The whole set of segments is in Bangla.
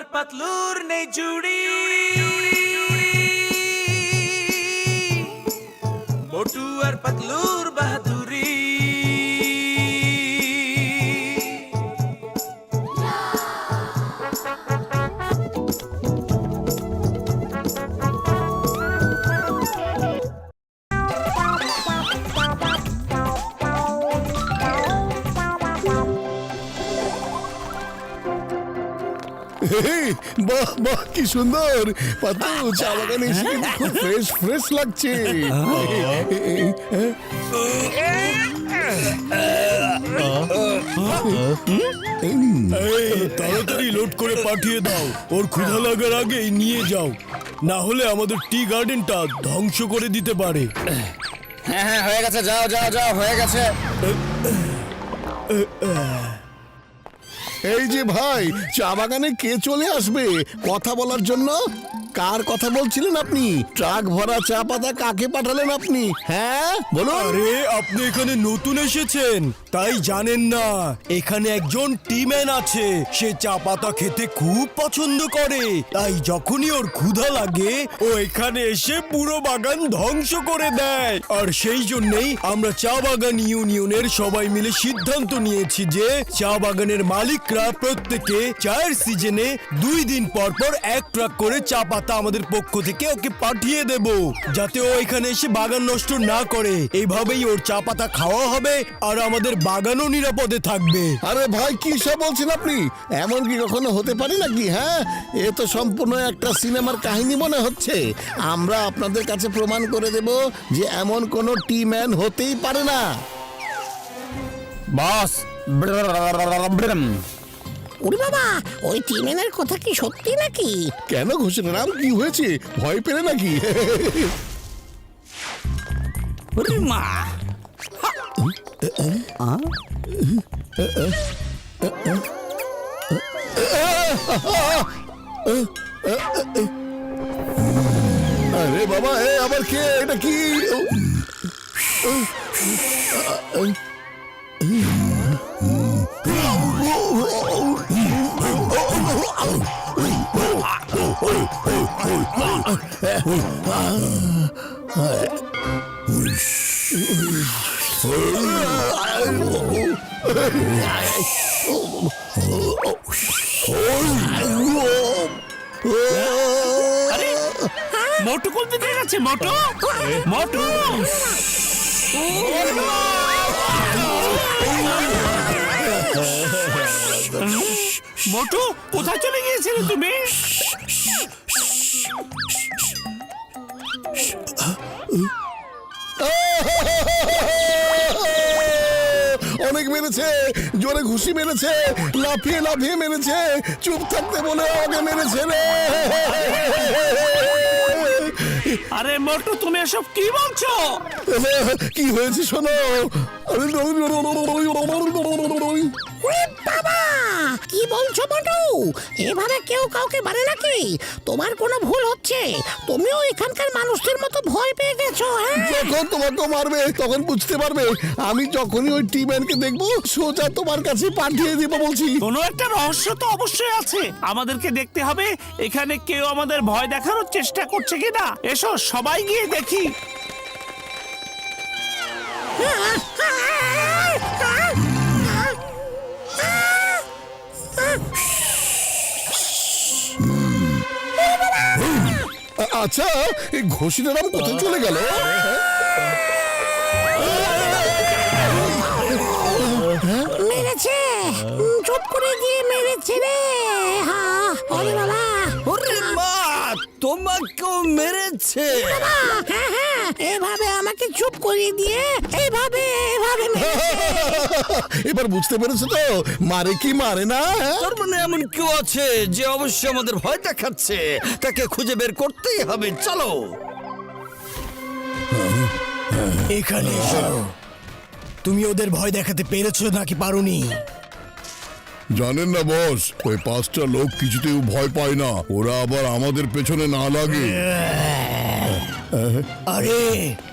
আর পাতলুর নেই জুড়ি, মোটু আর পাতলুর বাহাদুরি। বাহ বাহ, কি সুন্দর পাতলু, চা বাগানে এসে কিন্তু খুব ফ্রেশ ফ্রেশ লাগছে। তাড়াতাড়ি লোড করে পাঠিয়ে দাও, ওর ক্ষুধা লাগার আগেই নিয়ে যাও, না হলে আমাদের টি গার্ডেনটা ধ্বংস করে দিতে পারে। হ্যাঁ হ্যাঁ, হয়ে গেছে, যাও যাও যাও, হয়ে গেছে। এই যে ভাই, চা বাগানে কে চলে আসবে কথা বলার জন্য? কার কথা বলছিলেন আপনি? ট্রাক ভরা চা পাতা কাকে পাঠালেন আপনি? হ্যাঁ বলুন। আরে আপনি এখানে নতুন এসেছেন তাই জানেন না, এখানে একজন টিম্যান আছে, সে চা পাতা খেতে খুব পছন্দ করে, তাই যখনই ওর ক্ষুধা লাগে ও এখানে এসে পুরো বাগান ধ্বংস করে দেয়। আর সেই জন্যই আমরা চা বাগান ইউনিয়নের সবাই মিলে সিদ্ধান্ত নিয়েছি যে চা বাগানের মালিকরা প্রত্যেকে চায়ের সিজনে 2 দিন পর পর 1 ট্রাক করে চা পাতা আমাদের পক্ষ থেকে ওকে পাঠিয়ে দেব, যাতে ও এখানে এসে বাগান নষ্ট না করে। এইভাবেই ওর চা পাতা খাওয়া হবে আর আমাদের বাগানও নিরাপদে থাকবে। আরে ভাই, কি সব বলছেন আপনি? এমন কি কখনো হতে পারে নাকি? হ্যাঁ, এ তো সম্পূর্ণ একটা সিনেমার কাহিনী মনে হচ্ছে। আমরা আপনাদের কাছে প্রমাণ করে দেব যে এমন কোনো টি-ম্যান হতেই পারে না। বস, ওরে বাবা, ওই টিমেনের কথা কি সত্যি নাকি? কেন ঘোষের নাম কি হয়েছে? ভয় পেলে নাকি? মা আরে বাবা, এ আবার কে? এটা কি? মোটু কোন দিকে গেছে? মোটু মোটু মোটু, কোথায় চলে গিয়েছিলে তুমি? অনেক মেরেছে, জোরে ঘুষি মেরেছে, লাফিয়ে লাফিয়ে মেরেছে, চুপ থাকতে বলে আমাকে মেরেছে রে। আরে মোটু, তুমি এসব কি বলছো? কি হয়েছে শোনো। ওরে বাবা, কি বলছো মোটু? এভাবে কেউ কাউকে মারে নাকি? তোমার কোনো ভুল হচ্ছে। তুমিও এখানকার মানুষদের মতো ভয় পেয়ে গেছো। যখন তোমাকে মারবে তখন বুঝতে পারবে। আমি যখনই ওই টি-ম্যানকে দেখবো সোজা তোমার কাছে পাঠিয়ে দিব বলছি। কোনো একটা রহস্য তো অবশ্যই আছে, আমাদেরকে দেখতে হবে এখানে কেউ আমাদের ভয় দেখানোর চেষ্টা করছে কিনা। এসো সবাই গিয়ে দেখি। আচ্ছা, এই ঘোষিটার নাম কোথায় চলে গেল? মেরেছে, চুপ করে দিয়ে মেরেছে রে। ওরে বাবা, ওরে মা, তোমাকেও মেরেছে? হ্যাঁ হ্যাঁ, এভাবে আমাকে চুপ করিয়ে দিয়ে এভাবে এভাবে এবার বুঝতে পেরেছো তো মারে কি মারে না? তার মানে এমন কেউ আছে যে অবশ্যই আমাদের ভয় দেখাচ্ছে, তাকে খুঁজে বের করতেই হবে। চলো এখানে এসো। তুমি ওদের ভয় দেখাতে পেরেছো নাকি পারোনি? জানেন না বস, ওই 5টা লোক কিছুতেই ভয় পায় না, ওরা আবার আমাদের পেছনে না লাগে। আরে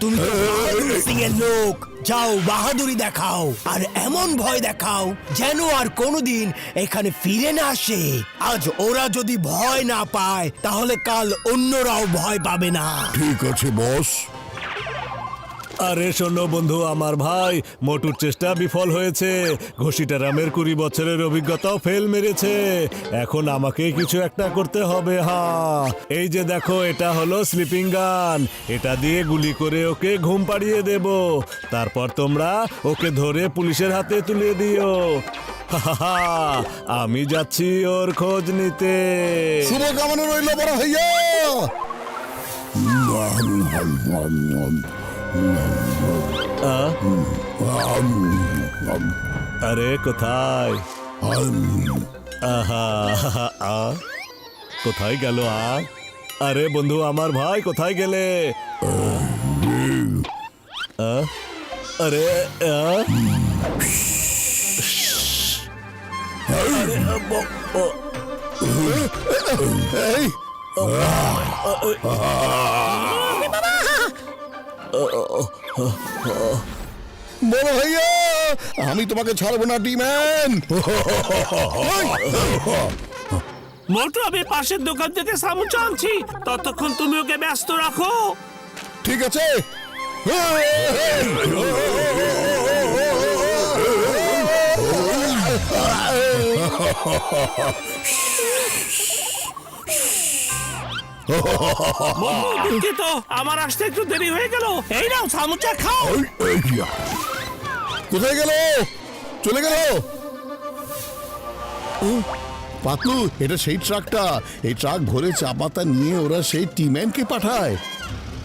তুমি তো বাহাদুর সিং এর লোক, যাও বাহাদুরি দেখাও আর এমন ভয় দেখাও যেন আর কোনোদিন এখানে ফিরে না আসে। আজ ওরা যদি ভয় না পায় তাহলে কাল অন্যরাও ভয় পাবে না। ঠিক আছে বস। আরে শোনো বন্ধু আমার ভাই, মোটুর চেষ্টা বিফল হয়েছে। ঘষিটা রামের 20 বছরের অভিজ্ঞতাও ফেল মেরেছে। এখন আমাকে কিছু একটা করতে হবে। হ্যাঁ, এই যে দেখো, এটা হলো স্লিপিং গান। এটা দিয়ে গুলি করে ওকে ঘুম পাড়িয়ে দেব। তারপর তোমরা ওকে ধরে পুলিশের হাতে তুলে দিও। হাহাহা, আমি যাচ্ছি ওর খোঁজ নিতে। শুভকামনা রইল বড় ভাইয়া। আরে কোথায়? আহা, কোথায় গেল? আরে বন্ধু আমার ভাই, কোথায় গেলে? আরে এই বড় ভাইয়া, আমি তোমাকে ছাড়বো না টিম্যান। মোটু, আমি পাশের দোকান থেকে সামুচা আনছি, ততক্ষণ তুমি ওকে ব্যস্ত রাখো। ঠিক আছে। দুঃখিত, আমার আসতে একটু দেরি হয়ে গেল। এই নাও সামুচা, খাও। কোথায় গেল? চলে গেল? পাতলু, এটা সেই ট্রাকটা। এই ট্রাক ভরে চা পাতা নিয়ে ওরা সেই টিম্যানকে পাঠায়।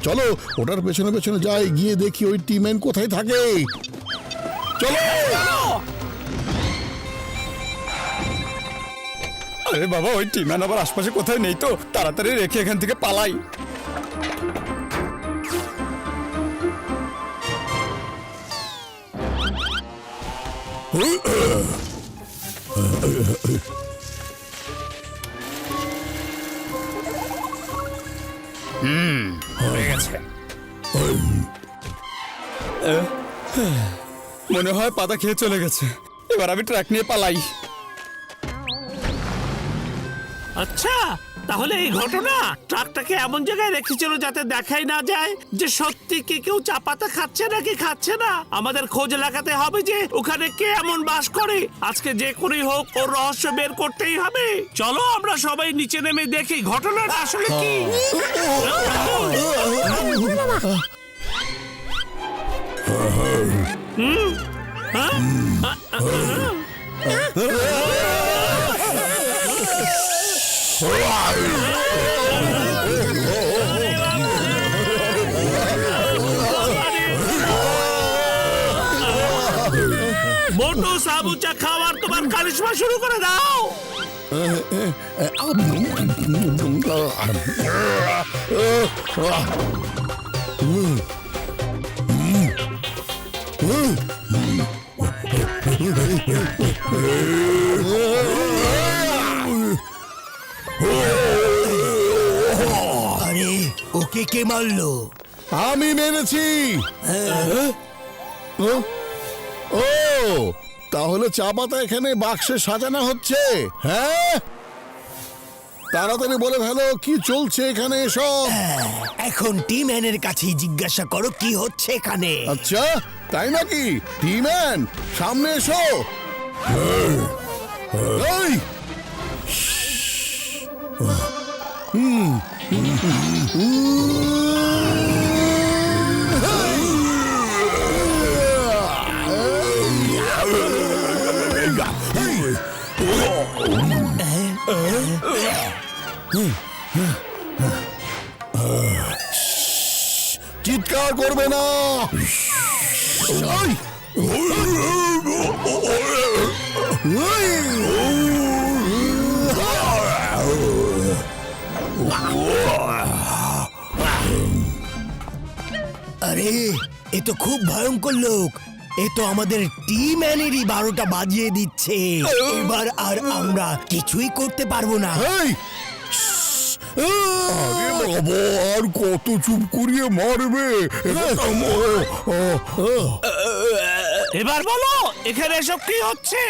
চলো ওটার পেছনে পেছনে যাই, গিয়ে দেখি ওই টিম্যান কোথায় থাকে। চলো। আরে বাবা, ওই টিম্যান আবার আশপাশে কোথায় নেই তো? তাড়াতাড়ি রেখে এখান থেকে পালাই। মনে হয় পাতা খেয়ে চলে গেছে। এবার আমি ট্রাক নিয়ে পালাই। আচ্ছা, তাহলে এই ঘটনা। ট্রাকটাকে এমন জায়গায় রেখেছিল যাতে দেখাই না যায় যে সত্যি কি কেউ চা পাতা খাচ্ছে নাকি খাচ্ছে না। আমাদের খোঁজ লাগাতে হবে যে ওখানে কে এমন বাস করে। আজকে যে করেই হোক ওর রহস্য বের করতেই হবে। চলো আমরা সবাই নিচে নেমে দেখি ঘটনাটা আসলে কি। মোটু, সাবুচা খাওয়ার তোমার কারিশমা শুরু করে দাও। আরে ওকে কে মারলো? আমি মেরেছি। ও, তাহলে চা পাতা এখানে বাক্সে সাজানো হচ্ছে। হ্যাঁ, তাড়াতাড়ি বলে ফেলো কি চলছে এখানে এসব। এখন টিম্যানের কাছেই জিজ্ঞাসা করো কি হচ্ছে এখানে। আচ্ছা, তাই নাকি? টিম্যান, সামনে এসো। এই, চিৎকার করবে না। আরে এ তো খুব ভয়ঙ্কর লোক। এ তো আমাদের টিম্যানেরই 12টা বাজিয়ে দিচ্ছে। এবার আর আমরা কিছুই করতে পারবো না। এই আরে বাবা, আর কত চুপ করিয়ে মারবে? এবার বলো এখানে এসব কি হচ্ছে?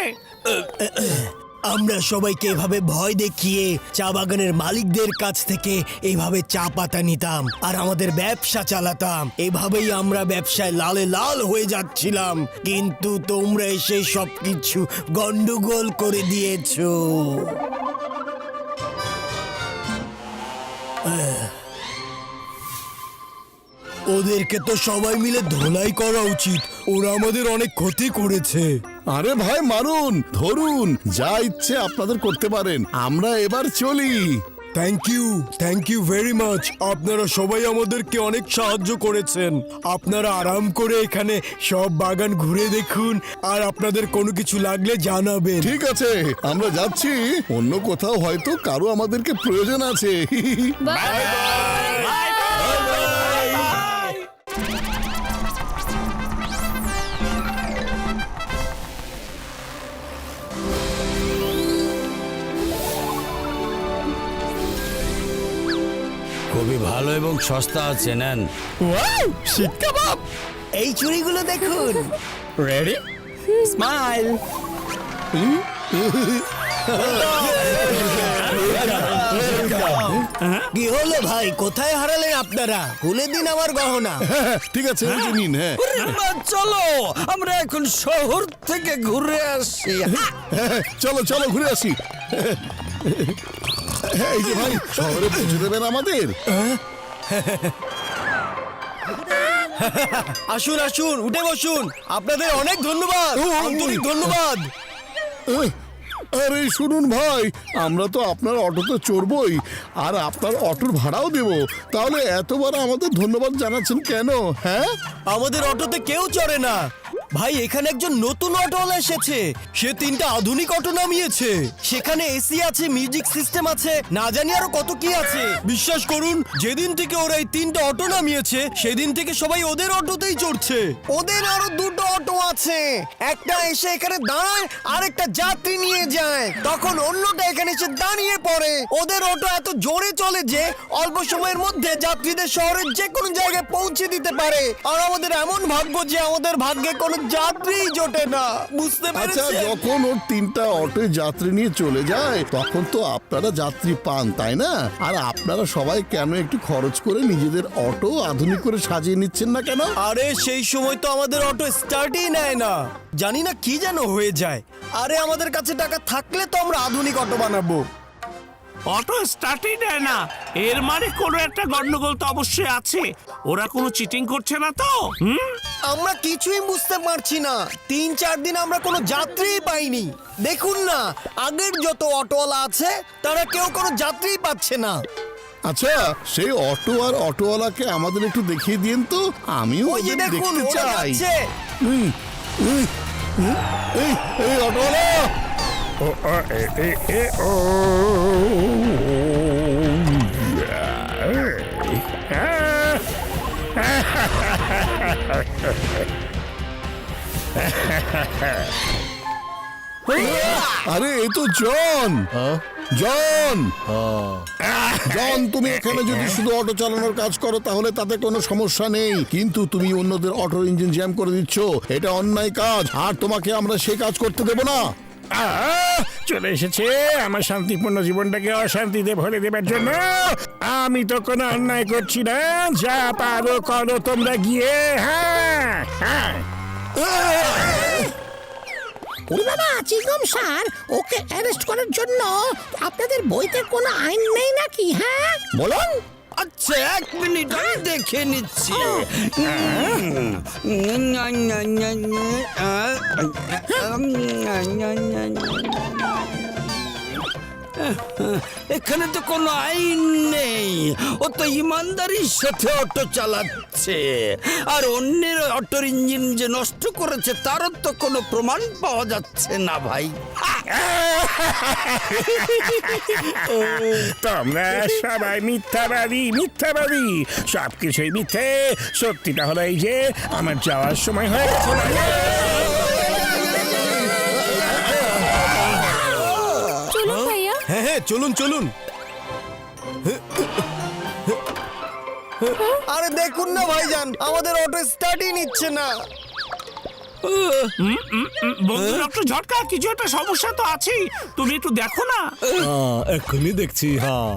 আমরা সবাইকে এভাবে ভয় দেখিয়ে চা বাগানের মালিকদের কাছ থেকে এইভাবে চা পাতা নিতাম আর আমাদের ব্যবসা চালাতাম। এভাবেই আমরা ব্যবসায় লালে লাল হয়ে যাচ্ছিলাম, কিন্তু তোমরা এসে সবকিছু গন্ডগোল করে দিয়েছো। ওদেরকে তো সবাই মিলে ধোলাই করা উচিত, ওরা আমাদের অনেক ক্ষতি করেছে। আরে ভাই মারুন, ধরুন, যা ইচ্ছে আপনাদের করতে পারেন, আমরা এবার চলি। Thank you very much. আপনারা সবাই আমাদেরকে অনেক সাহায্য করেছেন। আপনারা আরাম করে এখানে সব বাগান ঘুরে দেখুন, আর আপনাদের কোনো কিছু লাগলে জানাবেন। ঠিক আছে, আমরা যাচ্ছি। অন্য কোথাও হয়তো কারো আমাদেরকে প্রয়োজন আছে। খুবই ভালো এবং সস্তা আছে, নেন। ওয়াও, শীত কাবাব। এই চুড়িগুলো দেখুন। Ready, smile. কি হলো ভাই, কোথায় হারালেন আপনারা? খুলে দিন আমার গহনা। ঠিক আছে, এই যে নিন। হ্যাঁ চলো আমরা এখন শহর থেকে ঘুরে আসি। চলো চলো ঘুরে আসি। এই যে ভাই, শহরে পৌঁছে দেবেন আমাদের। আসুন আসুন, উঠে বসুন। আপনাদের অনেক ধন্যবাদ, আন্তরিক ধন্যবাদ। আরে শুনুন ভাই, আমরা তো আপনার অটোতে চড়বই, আর আপনার অটোর ভাড়াও দেব। তাহলে এতবার আমাদের ধন্যবাদ জানাচ্ছেন কেন? হ্যাঁ, আমাদের অটোতে কেউ চড়ে না ভাই। এখানে একজন নতুন অটোওয়ালা এসেছে, সে 3টা আধুনিক অটো নামিয়েছে। সেখানে এসি আছে, মিউজিক সিস্টেম আছে, না জানি আরো কত কি আছে। বিশ্বাস করুন, যেদিন থেকে ওরা এই 3টা অটো নামিয়েছে সেদিন থেকে সবাই ওদের অটোতেই চড়ছে। ওদের আরো 2টো অটো আছে, একটা এসে এখানে দাঁড়ায় আর একটা যাত্রী নিয়ে যায়, তখন অন্যটা এখানে এসে দাঁড়িয়ে পড়ে। ওদের অটো এত জোরে চলে যে অল্প সময়ের মধ্যে যাত্রীদের শহরের যে কোনো জায়গায় পৌঁছে দিতে পারে। আর আমাদের এমন ভাগ্য যে আমাদের ভাগ্যে কোনো যাত্রীই জোটে না, বুঝতে আচ্ছা, পেরেছেন? যখন ওর 3টা অটো যাত্রী নিয়ে চলে যায় তখন তো আপনারা যাত্রী পান, তাই না? আর আপনারা সবাই কেন একটু খরচ করে নিজেদের অটো আধুনিক করে সাজিয়ে নিচ্ছেন না কেন? আরে সেই সময় তো আমাদের অটো স্টার্টই নেয় না, জানি না কি যেন হয়ে যায়। আরে আমাদের কাছে টাকা থাকলে তো আমরা আধুনিক অটো বানাবো। অটো স্টার্টই দেয় না, এর মানে কোনো একটা গন্ডগোল তো অবশ্যই আছে। ওরা কোনো চিটিং করছে না তো? আমরা কিছুই বুঝতে পারছি না। 3-4 দিন আমরা কোনো যাত্রীই পাইনি। দেখুন না, আগের যত অটোওয়ালা আছে তারা কেউ কোনো যাত্রীই পাচ্ছে না। আচ্ছা, সেই অটো আর অটোওয়ালাকে আমাদের একটু দেখিয়ে দিন তো, আমিও ওই যে ওদের দেখুন, দেখতে ওরা চাই। যাচ্ছে। এই অটোওয়ালা, আরে এ তো জন। জন, জন, তুমি এখানে যদি শুধু অটো চালানোর কাজ করো তাহলে তাতে কোনো সমস্যা নেই, কিন্তু তুমি অন্যদের অটোর ইঞ্জিন জ্যাম করে দিচ্ছ, এটা অন্যায় কাজ, আর তোমাকে আমরা সেই কাজ করতে দেব না। চলে এসেছে আমার শান্তিপূর্ণ জীবনটাকে অশান্তিতে ভরে দেবার জন্য। আমি তো কোনো অন্যায় করছি না, যা পারো করো তোমরা গিয়ে। হ্যাঁ হ্যাঁ, ওরে বাবা, চিগম স্যার, ওকে অ্যারেস্ট করার জন্য আপনাদের বইতে কোনো আইন নেই নাকি? হ্যাঁ বলুন। আচ্ছা, 1 মিনিট আমি দেখে নিচ্ছি। এখানে তো কোনো আইন নেই। ও তো ইমানদারির সাথে অটো চালাচ্ছে, আর অন্যের অটোর ইঞ্জিন যে নষ্ট করেছে তারও তো কোনো প্রমাণ পাওয়া যাচ্ছে না ভাই। তোমরা সবাই মিথ্যাবাদী সবকিছুই মিথ্যে। সত্যিটা হলো এই যে আমার যাওয়ার সময় হয়ে গেছে। চলুন ভাইয়া। হ্যাঁ হ্যাঁ, চলুন চলুন। আরে দেখুন না ভাইজান, আমাদের অটো স্টার্টই নিচ্ছে না। বন্ধু ডক্টর ঝটকা, কিছু একটা সমস্যা তো আছে, তুমি একটু দেখো না। এক্ষুনি দেখছি। হ্যাঁ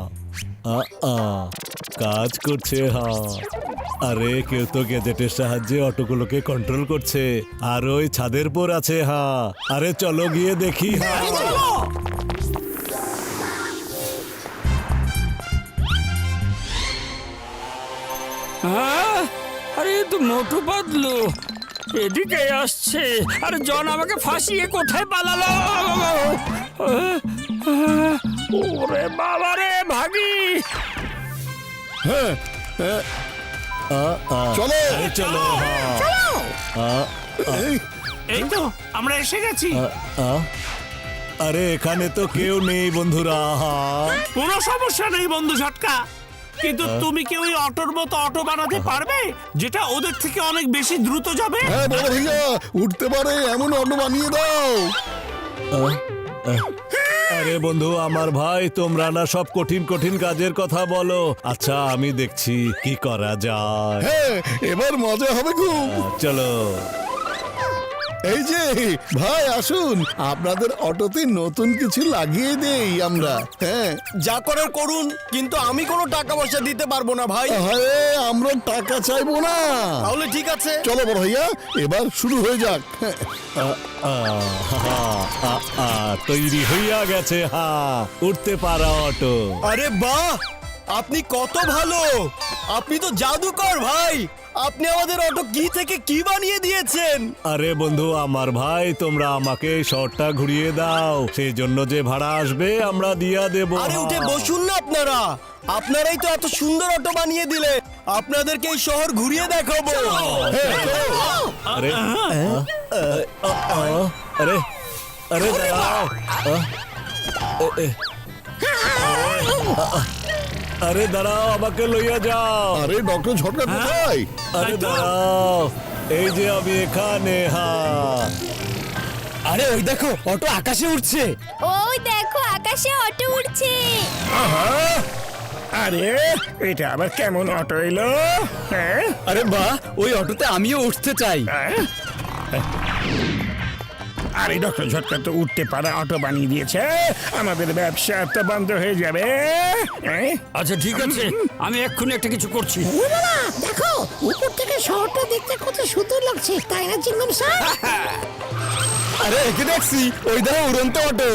কাজ করছে। হ্যাঁ, আরে কেউ তো গ্যাজেটের সাহায্যে অটোগুলোকে কন্ট্রোল করছে, আর ওই ছাদের পর আছে। হ্যাঁ, আরে চলো গিয়ে দেখি। হ্যাঁ আরে এ তো মোটু পাতলু এদিকে আসছে। আরে জন আমাকে ফাঁসিয়ে কোথায় পালালো? ওরে বাবা রে, ভাগি। চলো আরে চলো। এই তো আমরা এসে গেছি। আরে এখানে তো কেউ নেই বন্ধুরা। কোনো সমস্যা নেই বন্ধু ঝটকা, কিন্তু তুমি কি ওই অটোর মতো অটো বানাতে পারবে যেটা ওদের থেকে অনেক বেশি দ্রুত যাবে? হ্যাঁ বড় ভাইয়া, উঠতে পারে এমন অটো বানিয়ে দাও। আরে বন্ধু আমার ভাই, তোমরা না সব কঠিন কঠিন কাজের কথা বলো। আচ্ছা আমি দেখছি কি করা যায়। হ্যাঁ, এবার মজা হবে খুব। চলো। এই যে ভাই আসুন, আপনাদের অটোতে নতুন কিছু লাগিয়ে দেই আমরা। হ্যাঁ, যা করার করুন, কিন্তু আমি কোনো টাকা পয়সা দিতে পারবো না ভাই। আরে আমরা টাকা চাইবো না। তাহলে ঠিক আছে। চলো বড় ভাইয়া, এবার শুরু হয়ে যাক। হ্যাঁ, তৈরি হইয়া গেছে। হ্যাঁ, উঠতে পারা অটো। আরে বাহ, আপনি কত ভালো! আপনি তো জাদুকর ভাই। আপনি আমাদের অটো কি থেকে কি বানিয়ে দিয়েছেন। আরে বন্ধু আমার ভাই, তোমরা আমাকে এই শহরটা ঘুরিয়ে দাও, সেই জন্য যে ভাড়া আসবে আমরা দিয়া দেব। আরে উঠে বসুন না আপনারা। আপনারাই তো এত সুন্দর অটো বানিয়ে দিলে, আপনাদেরকে এই শহর ঘুরিয়ে দেখাবো। আরে আরে আরে দাঁড়াও। আরে দাঁড়াও, আমাকে লইয়া যাও। আরে ডক্টর ঝটকা কোথায়? আরে দাঁড়াও, এই যে আমি এখানে। হ্যাঁ, আরে ওই দেখো, অটো আকাশে উঠছে। ওই দেখো আকাশে অটো উড়ছে। আরে এটা আবার কেমন অটো এলো? হ্যাঁ, আরে বাহ, ওই অটোতে আমিও উঠতে চাই। আরে ডক্টর ঝটকা তো উঠতে পারা অটো বানিয়ে দিয়েছে, আমাদের ব্যবসা তো বন্ধ হয়ে যাবে। হ্যাঁ? আচ্ছা ঠিক আছে, আমি এক্ষুনি একটা কিছু করছি। ও বাবা, দেখো উপর থেকে শহরটা দেখতে কত সুন্দর লাগছে, তাই না চিংগাম স্যার? আরে একে দেখছি, ওই দেখো উড়ন্ত অটো।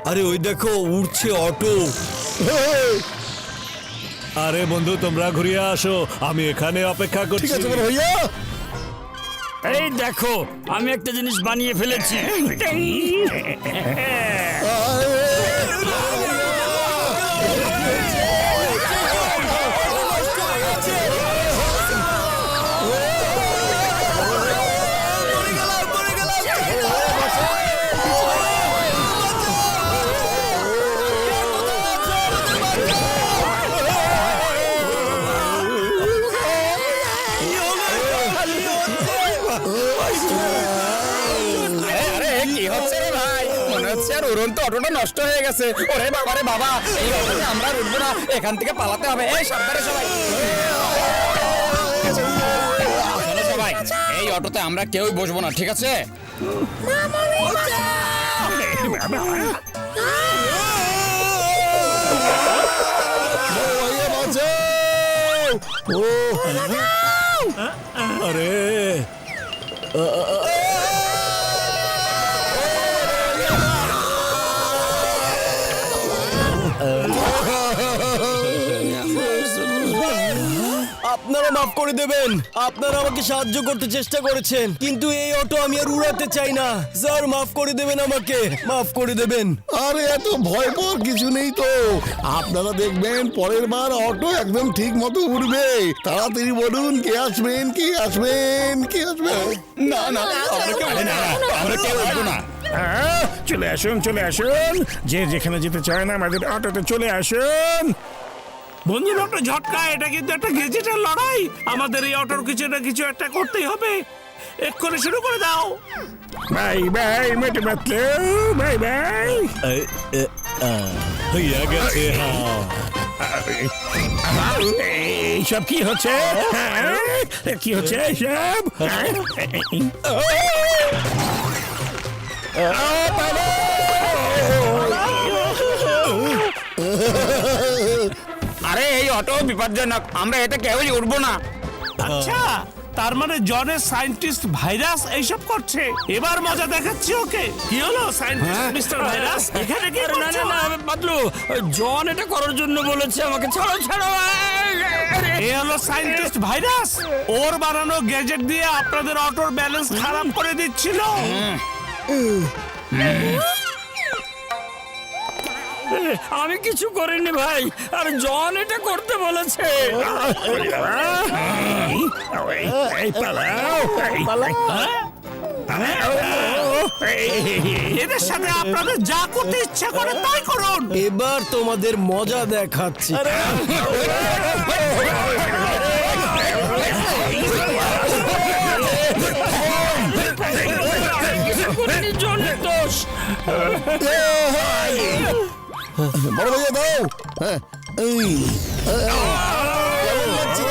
আরে ওই দেখো উড়ছে অটো। আরে বন্ধু তোমরা ঘুরিয়ে আসো, আমি এখানে অপেক্ষা ঠিক করছি। আছে বড় ভাইয়া। এই দেখো, আমি একটা জিনিস বানিয়ে ফেলেছি। কি হচ্ছে রে ভাই? মনে হচ্ছে আর উড়ন্ত অটোটা নষ্ট হয়ে গেছে। ওরে বাবা রে বাবা, এই অটোতে আমরা আর উঠবো না, এখান থেকে পালাতে হবে। এই সাবধানে সবাই। চলো সবাই, এই অটোতে আমরা কেউই বসবো না, ঠিক আছে? বড় ভাইয়া বাঁচাও। ও আরে আপনারা মাফ করে দেবেন। আপনারা আমাকে সাহায্য করতে চেষ্টা করেছেন, কিন্তু এই অটো আমি আর উড়াতে চাই না। স্যার মাফ করে দেবেন, আমাকে মাফ করে দেবেন। আরে এত ভয় পাওয়ার কিছু নেই তো, আপনারা দেখবেন পরের বার অটো একদম ঠিক মতো উঠবে। তাড়াতাড়ি বলুন কে আসবেন, কে আসবেন, কে আসবেন? না না আমরা কেউ না, আমরা কেউ উঠবো না। চলে আসুন, চলে আসুন, যে যেখানে যেতে চায় না আমাদের অটোতে চলে আসুন। বন্ধুর একটা ঝটকা, এটা কিন্তু একটা গেজেটের লড়াই। আমাদের এই অটোর কিছু না কিছু একটা করতেই হবে। এক্ষুনি শুরু করে দাও। Bye bye Motu Patlu, bye bye. হইয়া গেছে। হ্যাঁ, এইসব কি হচ্ছে? হ্যাঁ? কি হচ্ছে এইসব? আরে এই অটো বিপজ্জনক, আমরা এটা কেউই উঠবো না। আচ্ছা, তার মানে জনের সায়েন্টিস্ট ভাইরাস এইসব করছে। এবার মজা দেখাচ্ছি ওকে। কি হলো সায়েন্টিস্ট মিস্টার ভাইরাস, এখানে কি আরে না না করছো? না পাতলু, জন এটা করার জন্য বলেছে আমাকে। ছাড়ো ছাড়ো। এ হলো সায়েন্টিস্ট ভাইরাস। ওর বানানো গ্যাজেট দিয়ে আপনাদের অটোর ব্যালেন্স খারাপ করে দিচ্ছিল। আমি কিছু করিনি ভাই, আর জন এটা করতে বলেছে। এই পালাও, এদের সাথে আপনাদের যা করতে ইচ্ছা করে তাই করুন। এবার তোমাদের মজা দেখাচ্ছি। জনের দোষ। বড় ভাইয়া দাও। হ্যাঁ, এই, কেমন লাগছে?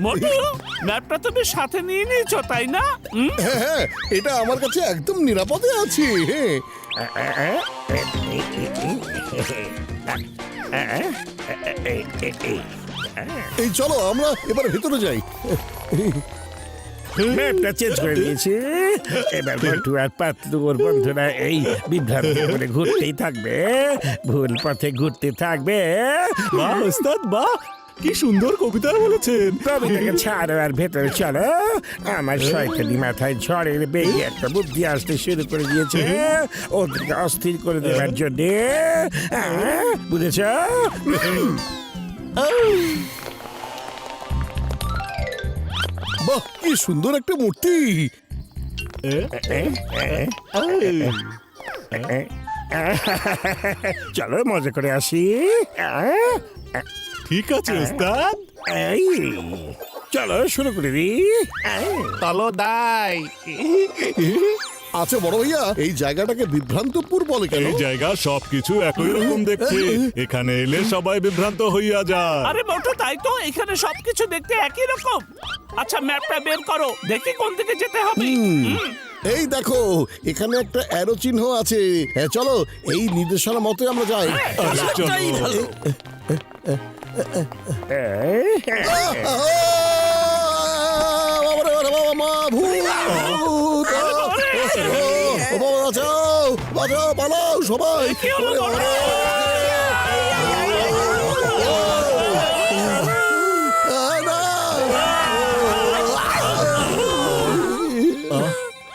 মোটু, ম্যাপটা তুমি সাথে নিয়ে নিয়েছো তাই না? হ্যাঁ হ্যাঁ, এটা আমার কাছে একদম নিরাপদে আছে। হ্যাঁ, এই চলো আমরা এবার ভেতরে যাই। ম্যাপটা চেঞ্জ করে দিয়েছি। এবার মোটু আর পাতলু ওর বন্ধুরা এই বিভ্রান্তি করে ঘুরতেই থাকবে, ভুল পথে ঘুরতে থাকবে। বাহ ওস্তাদ বাহ, কি সুন্দর কবিতা বলেছেন। কবিতাকে ছাড়ো আর ভেতরে চলো। আমার শয়তানি মাথায় ঝড়ের বেগে একটা বুদ্ধি আসতে শুরু করে দিয়েছে, ওদেরকে অস্থির করে দেওয়ার জন্য। বুঝেছ? বাহ, কি সুন্দর একটা মূর্তি। চলো মজা করে আসি। ঠিক আছে ওস্তাদ। এই, চলো শুরু করে দিই। চলো দাই। আচ্ছা বড় ভাইয়া, এই জায়গাটাকে বিভ্রান্তপুর বলে কেন? এই জায়গা সবকিছু একই রকম দেখতে, এখানে এলে সবাই বিভ্রান্ত হইয়া যায়। আরে মোটু, তাই তো, এখানে সবকিছু দেখতে একই রকম। আচ্ছা, ম্যাপটা বের করো, দেখি কোন দিকে যেতে হবে। এই দেখো, এখানে একটা অ্যারো চিহ্ন আছে। হ্যাঁ, চলো এই নির্দেশনা মতে আমরা যাই। সেটাই ভালো। বাবারে বাবা, মা ভূত! ও বাবা, বাঁচাও, বাঁচাও, পালাও সবাই! ওরে বাবারে! না!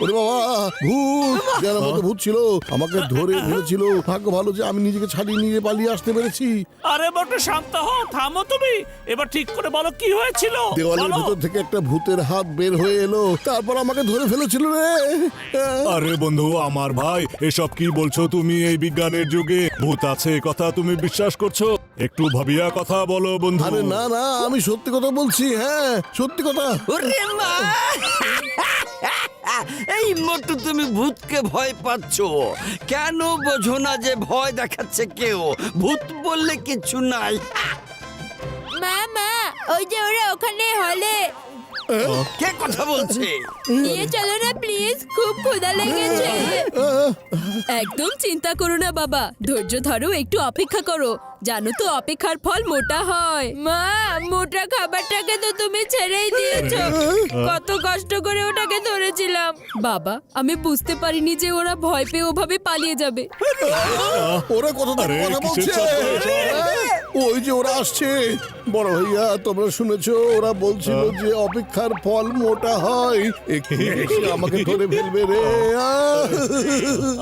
ওরে বাবা, ভূত! যারা মতো ভূত ছিল আমাকে ধরে ফেলেছিল। ভাগ্য ভালো যে আমি নিজেকে ছাড়িয়ে নিয়ে পালিয়ে আসতে পেরেছি। আরে মোটু, শান্ত হও, থামো তুমি। এবার ঠিক করে বলো কি হয়েছিল। দেওয়ালের বলো। ভিতর থেকে একটা ভূতের হাত বের হয়ে এলো, তারপর আমাকে ধরে ফেলেছিল রে। আরে বন্ধু আমার ভাই, এসব কি বলছো তুমি? এই বিজ্ঞানের যুগে ভূত আছে এ কথা তুমি বিশ্বাস করছো? একটু ভাবিয়া কথা বলো বন্ধু। আরে না না, আমি সত্যি কথা বলছি। হ্যাঁ, সত্যি কথা। ওরে মা! এই মোটু, তুমি ভূতকে ভয় পাচ্ছ কেন? বোঝো না যে ভয় দেখাচ্ছে কেউ? ভূত বললে কিছু নাই। মা, ওই যে ওরা ওখানে হলে। কে কথা বলছে? নিয়ে চলো না প্লিজ, খুব ক্ষুধা লেগেছে। একদম চিন্তা করো না বাবা, ধৈর্য ধরো, একটু অপেক্ষা করো। জানো তো অপেক্ষার ফল মোটা হয়। মা, মোটা খাবারটাকে তো তুমি ছেড়েই দিয়েছো। কত কষ্ট করে ওটাকে ধরেছিলাম। বাবা, আমি বুঝতে পারিনি যে ওরা ভয় পেয়ে ওভাবে পালিয়ে যাবে। ওরা কত আরে, কথা কিসের বলছে শব্দ এসব? হ্যাঁ, ওই যে ওরা আসছে। বড় ভাইয়া, তোমরা শুনেছো ওরা বলছিল যে অপেক্ষার ফল মোটা হয়। একটু বেশি আমাকে ধরে ফেলবে রে।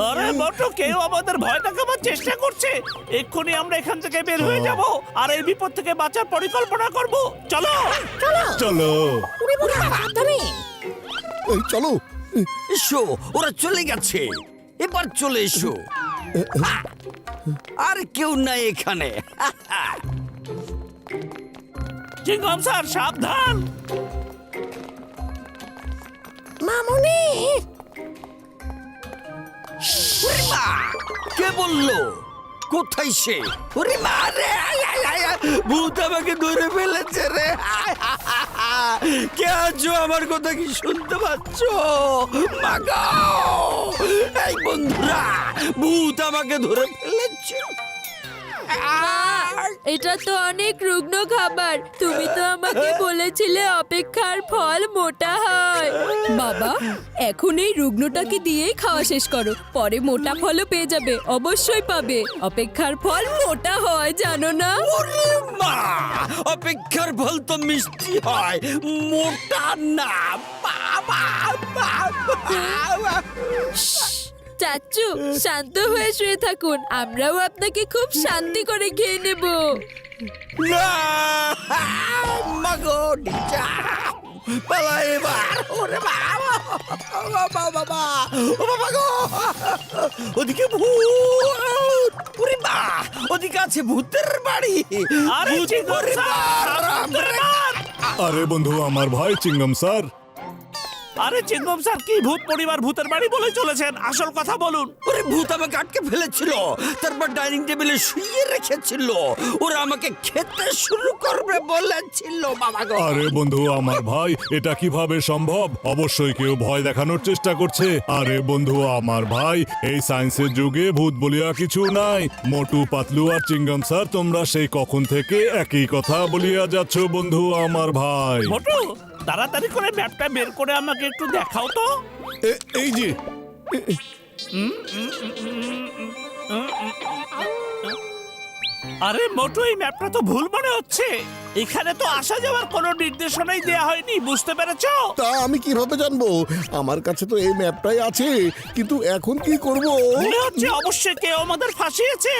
আরে মোটু, কেউ আমাদের ভয় দেখাবার চেষ্টা করছে। এক্ষুনি আমরা এখান থেকে বের হয়ে যাব আর এই বিপদ থেকে বাঁচার পরিকল্পনা করব। চলো চলো। উড়ে পড়ে সাবধানে। এই চলো। এসো, ওরা চলে গেছে, এবার চলে এসো। আর কেউ নাই এখানে। চিংগম স্যার, সাবধান। মামুনি, ওরে মা, কে বললো? কোথায় সে? ওরে মা রে, আয়, আয়, আয়, আয়, ভূত আমাকে ধরে ফেলেছে রে। আয়, আয়, আয়, আয়। কে আছো? আমার কথা কি শুনতে পাচ্ছ? মাগো, এই বন্ধুরা, ভূত আমাকে ধরে ফেলেছে। এটা তো অনেক রুগ্ন খাবার। তুমি তো আমাকে বলেছিলে অপেক্ষার ফল মোটা হয়। বাবা, এখন এই রুগ্নটাকে দিয়েই খাওয়া শেষ করো, পরে মোটা ফলও পেয়ে যাবে। অবশ্যই পাবে। অপেক্ষার ফল মোটা হয়, জানো না? ওরে মা, অপেক্ষার ফল তো মিষ্টি হয়, মোটা না। বাবা, বাবা। চাচু, শান্ত হয়ে শুয়ে থাকুন, আমরাও আপনাকে খুব শান্তি করে খেয়ে নেব। না, মাগো ডিজা, পালা এবার। ওরে বাবা, বাবা, বাবা, ও বাবা গো, ওদিকে ভূত। ওরে মা, ওদিকে আছে ভূতের বাড়ি। আরে ভূত, চিংগম ওরে স্যার, বাবা, ধরে মার। আরে বন্ধু, আমার ভাই চিংগম স্যার। আরে চিংগম স্যার, কি ভূত পরিবার ভূতের বাড়ি বলে চলেছেন? আসল কথা বলুন। ওরে ভূত আমাকে আটকে ফেলেছিল, তারপর ডাইনিং টেবিলে শুইয়ে রেখেছিল। ওরা আমাকে খেতে শুরু করবে বলেছিল। বাবা গো, আরে বন্ধু, আমার ভাই, এটা কিভাবে সম্ভব? অবশ্যই কেউ ভয় দেখানোর চেষ্টা করছে। আরে বন্ধু, আমার ভাই, এই সায়েন্সের যুগে ভূত বলিয়া কিছু নাই। মোটু, পাতলু আর চিংগম স্যার, তোমরা সেই কখন থেকে একই কথা বলিয়া যাচ্ছ বন্ধু আমার ভাই। মোটু, তাড়াতাড়ি করে ম্যাপটা বের করে আমাকে একটু দেখাও তো। এই যে আরে মোটু, এই ম্যাপটা তো ভুল মনে হচ্ছে। এখানে তো আসা যাওয়ার কোনো নির্দেশনাই দেয়া হয়নি, বুঝতে পেরেছো? তা আমি কিভাবে জানবো? আমার কাছে তো এই ম্যাপটাই আছে, কিন্তু এখন কি করব? মনে হচ্ছে অবশ্যই কেউ আমাদের ফাঁসিয়েছে।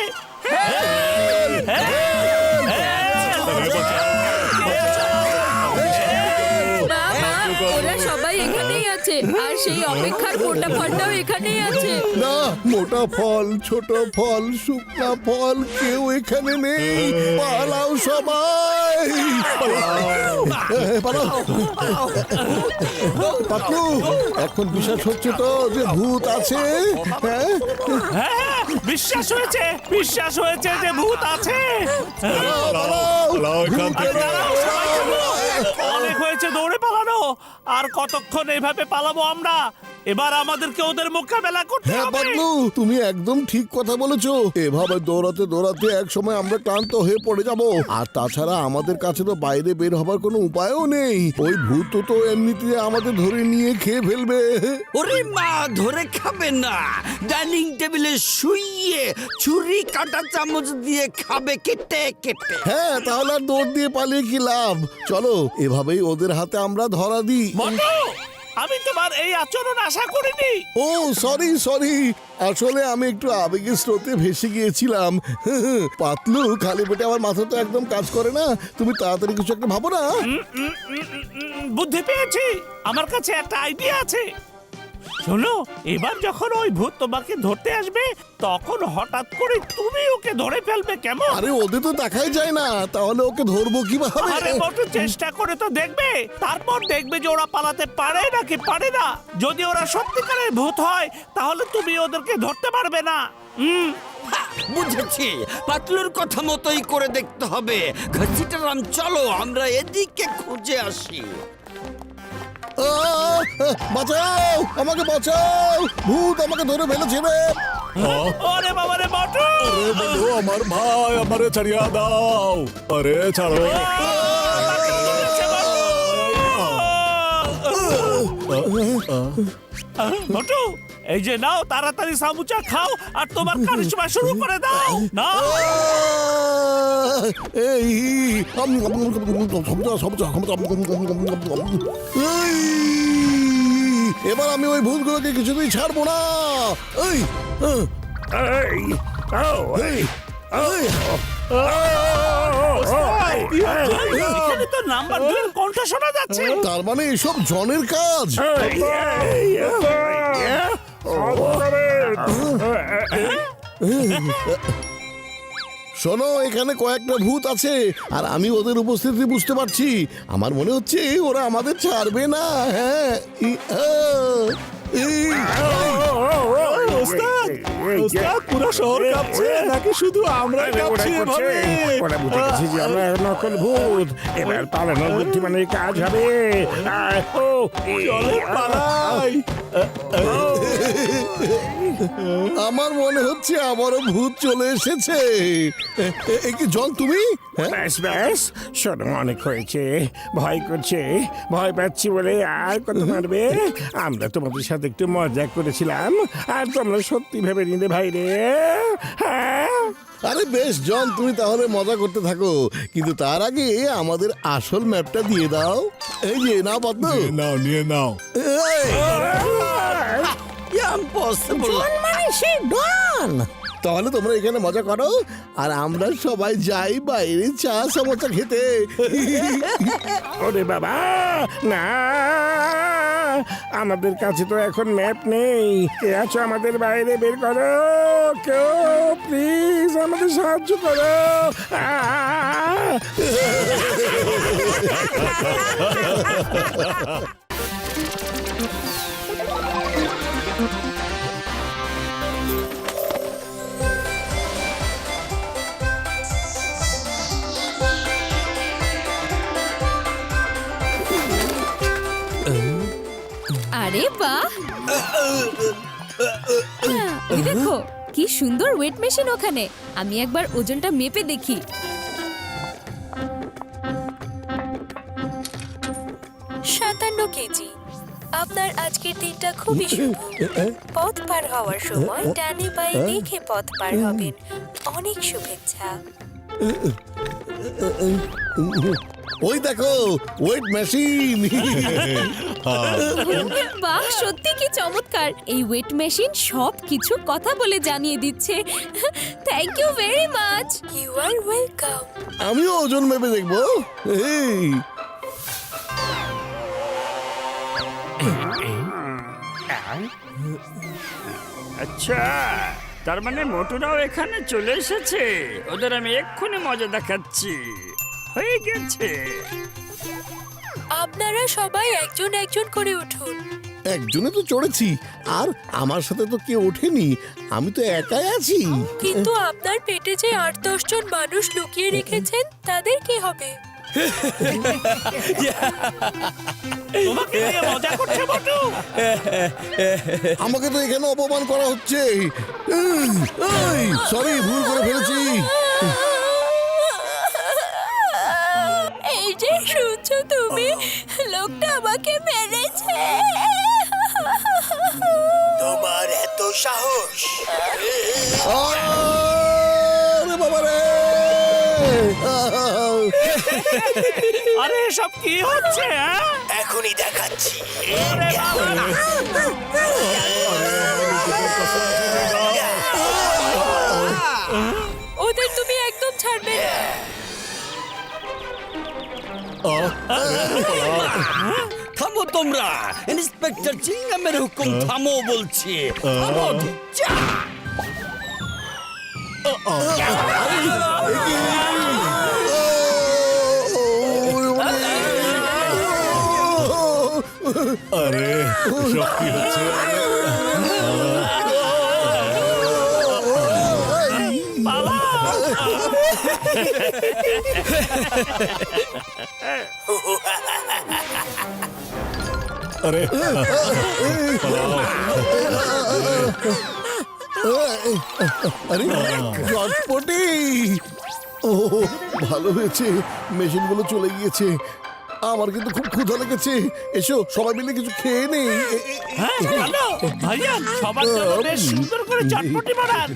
মা, মা, ওরা সবাই এখানেই আছে, আর সেই অপেক্ষার মোটা ফলটাও এখানেই আছে। না, মোটা ফল, ছোট ফল, শুকনা ফল, কেউ এখানে নেই। পালাও সবাই, পালাও। পাতলু, এখন বিশ্বাস হচ্ছে তো যে ভূত আছে? হ্যাঁ, হ্যাঁ, বিশ্বাস হয়েছে, বিশ্বাস হয়েছে যে ভূত আছে। পালাও এখান আরে থেকে। দাঁড়াও, সবাই থামো। অনেক হয়েছে দৌড়ে পালানো। আর কতক্ষণ এইভাবে পালাবো আমরা? এবার আমাদেরকে ওদের মোকাবেলা করতে হ্যাঁ হবে। পাতলু, তুমি একদম ঠিক কথা বলেছো। এভাবে দৌড়াতে দৌড়াতে এক সময় আমরা ক্লান্ত হয়ে পড়ে যাব। আর তাছাড়া আমাদের কাছে তো বাইরে বের হবার কোনো উপায়ও নেই। ওই ভূত তো এমনিতে আমাদের ধরে নিয়ে খেয়ে ফেলবে। ওরে মা, ধরে খাবে না, ডাইনিং টেবিলে শুইয়ে ছুরি কাঁটা চামচ দিয়ে খাবে, কেটে কেটে। হ্যাঁ, তাহলে আর দৌড় দিয়ে পালিয়ে কি লাভ? চলো, এভাবেই ওদের হাতে আমরা ধরা দিই। মোটু, আমি তোমার এই আচরণ আশা করিনি। ও সরি, আসলে আমি একটু আবেগের স্রোতে ভেসে গিয়েছিলাম। পাতলু, খালি পেটে আমার মাথা তো একদম কাজ করে না। তুমি তাড়াতাড়ি কিছু একটা ভাবো না। বুদ্ধি পেয়েছি, আমার কাছে একটা আইডিয়া আছে। শোনো, এবার যখন ওই ভূত তোমাকে ধরতে আসবে, তখন হঠাৎ করে তুমি ওকে ধরে ফেলবে, কেমন? আরে ওদের তো দেখাই যায় না, তাহলে ওকে ধরবো কিভাবে? আরে মোটু, চেষ্টা করে তো দেখবে, তারপর দেখবে যে ওরা পালাতে পারে নাকি পারে না। যদি ওরা সত্যিকারের ভূত হয়, তাহলে তুমি ওদেরকে ধরতে পারবে না। বুঝেছি, পাতলুর কথা মতোই করে দেখতে হবে। ঘসিটারাম, চলো আমরা এদিকে খুঁজে আসি। বাঁচাও, আমাকে বাঁচাও, ভূত আমাকে ধরে ফেলেছে রে। ওরে বাবা রে মোটু! আরে বন্ধু, আমার ভাই, আমারে ছাড়িয়া দাও। আরে ছাড়ো। মোটু, এই যে নাও, তাড়াতাড়ি সামুচা খাও আর তোমার কারিশমা শুরু করে দাও। নাও। এই এবার আমি ওই ভূতগুলোকে কিছুতেই ছাড়বো না। এই এই, ও, এই, এখানে তো নাম্বার 2 এর কণ্ঠ শোনা যাচ্ছে। তার মানে এসব জনের কাজ। শোনো, এখানে কয়েকটা ভূত আছে আর আমি ওদের উপস্থিতি বুঝতে পারছি। আমার মনে হচ্ছে ওরা আমাদের ছাড়বে না। হ্যাঁ, ওস্তাদ, ওস্তাদ, পুরো শহর কাঁপছে নাকি শুধু আমরা কাঁপছি এভাবে? ওরা বুঝে গেছে যে আমরা নকল ভূত। এবার পালানোর বুদ্ধিমানের কাজ হবে। চলে পালাই। আমার মনে হচ্ছে আবারও ভূত চলে এসেছে। এ কি জন, তুমি? ব্যাস ব্যাস, শোনো, অনেক হয়েছে। ভয় করছে, ভয় পাচ্ছি বলে আর কত মারবে? আমরা তোমাদের সাথে একটু মজা করেছিলাম আর তোমরা সত্যি ভেবে নিলে ভাই রে। হ্যাঁ, আরে বেশ জন, তুমি তাহলে মজা করতে থাকো, কিন্তু তার আগে আমাদের আসল ম্যাপটা দিয়ে দাও। এই যে নাও পদ্ম। নাও, নিয়ে নাও। এই, ইম্পসিবল। মানে সে ডন। তাহলে তোমরা এখানে মজা করো আর আমরা সবাই যাই বাইরে চা সমোসা খেতে। ওরে বাবা, না, আমাদের কাছে তো এখন ম্যাপ নেই। কে আছো আমাদের বাইরে বের করো, কেউ প্লিজ আমাদের সাহায্য করো। আরে বাহ! ওই দেখো কি সুন্দর ওয়েট মেশিন ওখানে। আমি একবার ওজনটা মেপে দেখি। 57 কেজি। আপনার আজকের দিনটা খুবই শুভ। পথ পার হওয়ার সময় ডানে বাঁয়ে দেখে পথ পার হবেন। অনেক শুভেচ্ছা। ওই দেখো, ওয়েট মেশিন। বাহ, সত্যি কি চমৎকার! এই ওয়েট মেশিন সব কিছু কথা বলে জানিয়ে দিচ্ছে। Thank you very much. You are welcome. আমিও ওজন মেপে দেখবো। এই আচ্ছা, তার মানে মোটুরাও এখানে চলে এসেছে। ওদের আমি এক্ষুনি মজা দেখাচ্ছি। হয়ে গেছে। আপনারা সবাই একজন একজন করে উঠুন। একজনে তো চড়েছি, আর আমার সাথে তো কেউ ওঠেনি। আমি তো একাই আছি। কিন্তু আপনার পেটে যে 8-10 জন মানুষ লুকিয়ে রেখেছেন, তাদের কি হবে? তোমাকে নিয়ে মজা করছে মোটু। আমাকে তো এখানে অপমান করা হচ্ছে। সরি, ভুল করে ফেলেছি। এই যে শুনছো তুমি, লোকটা আমাকে মেরেছে। তোমার এত সাহস! আরে বাবা রে! আরে সব কি হচ্ছে? এখনই দেখাচ্ছি। ওদের তুমি একদম ছাড়বে না। থামো তোমরা, ইন্সপেক্টর চিংগামের হুকুম, থামো বলছি। থামো, যা। আরে সব কি হচ্ছে? আরে আরে চটপটি! ও ভালো হয়েছে, মেশিনগুলো চলে গিয়েছে। আমার কিন্তু খুব ক্ষুধা লেগেছে। এসো সবাই মিলে কিছু খেয়ে নেই। হ্যাঁ ভালো ভাইয়া, সবার জন্য বেশ সুন্দর করে চটপটি বানান।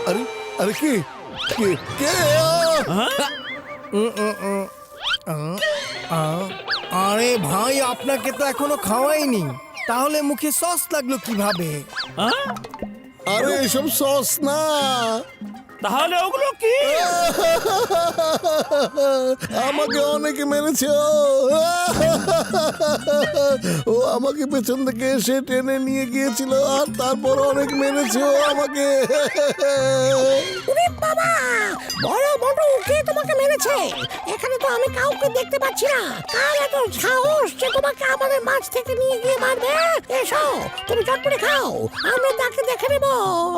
আরে আরে কে কে কে? আরে ভাই, আপনাকে তো এখনো খাওয়াইনি, তাহলে মুখে সস লাগলো কিভাবে? আরে এসব সস না, তাহলে ওগুলো কি? আমাকে অনেকে মেরেছে। ও আমাকে পেছন থেকে এসে টেনে নিয়ে গিয়েছিল, আর তারপর অনেক মেরেছে ও আমাকে। ওরে বাবা, বড় মোটু কে তোমাকে মেরেছে? এখানে তো আমি কাউকে দেখতে পাচ্ছি না। কার এত সাহস যে তোমাকে আমাদের মাছ থেকে নিয়ে গিয়ে মারবে? এসো, তুমি চটপটি খাও, আমরা তাকে দেখে নেব।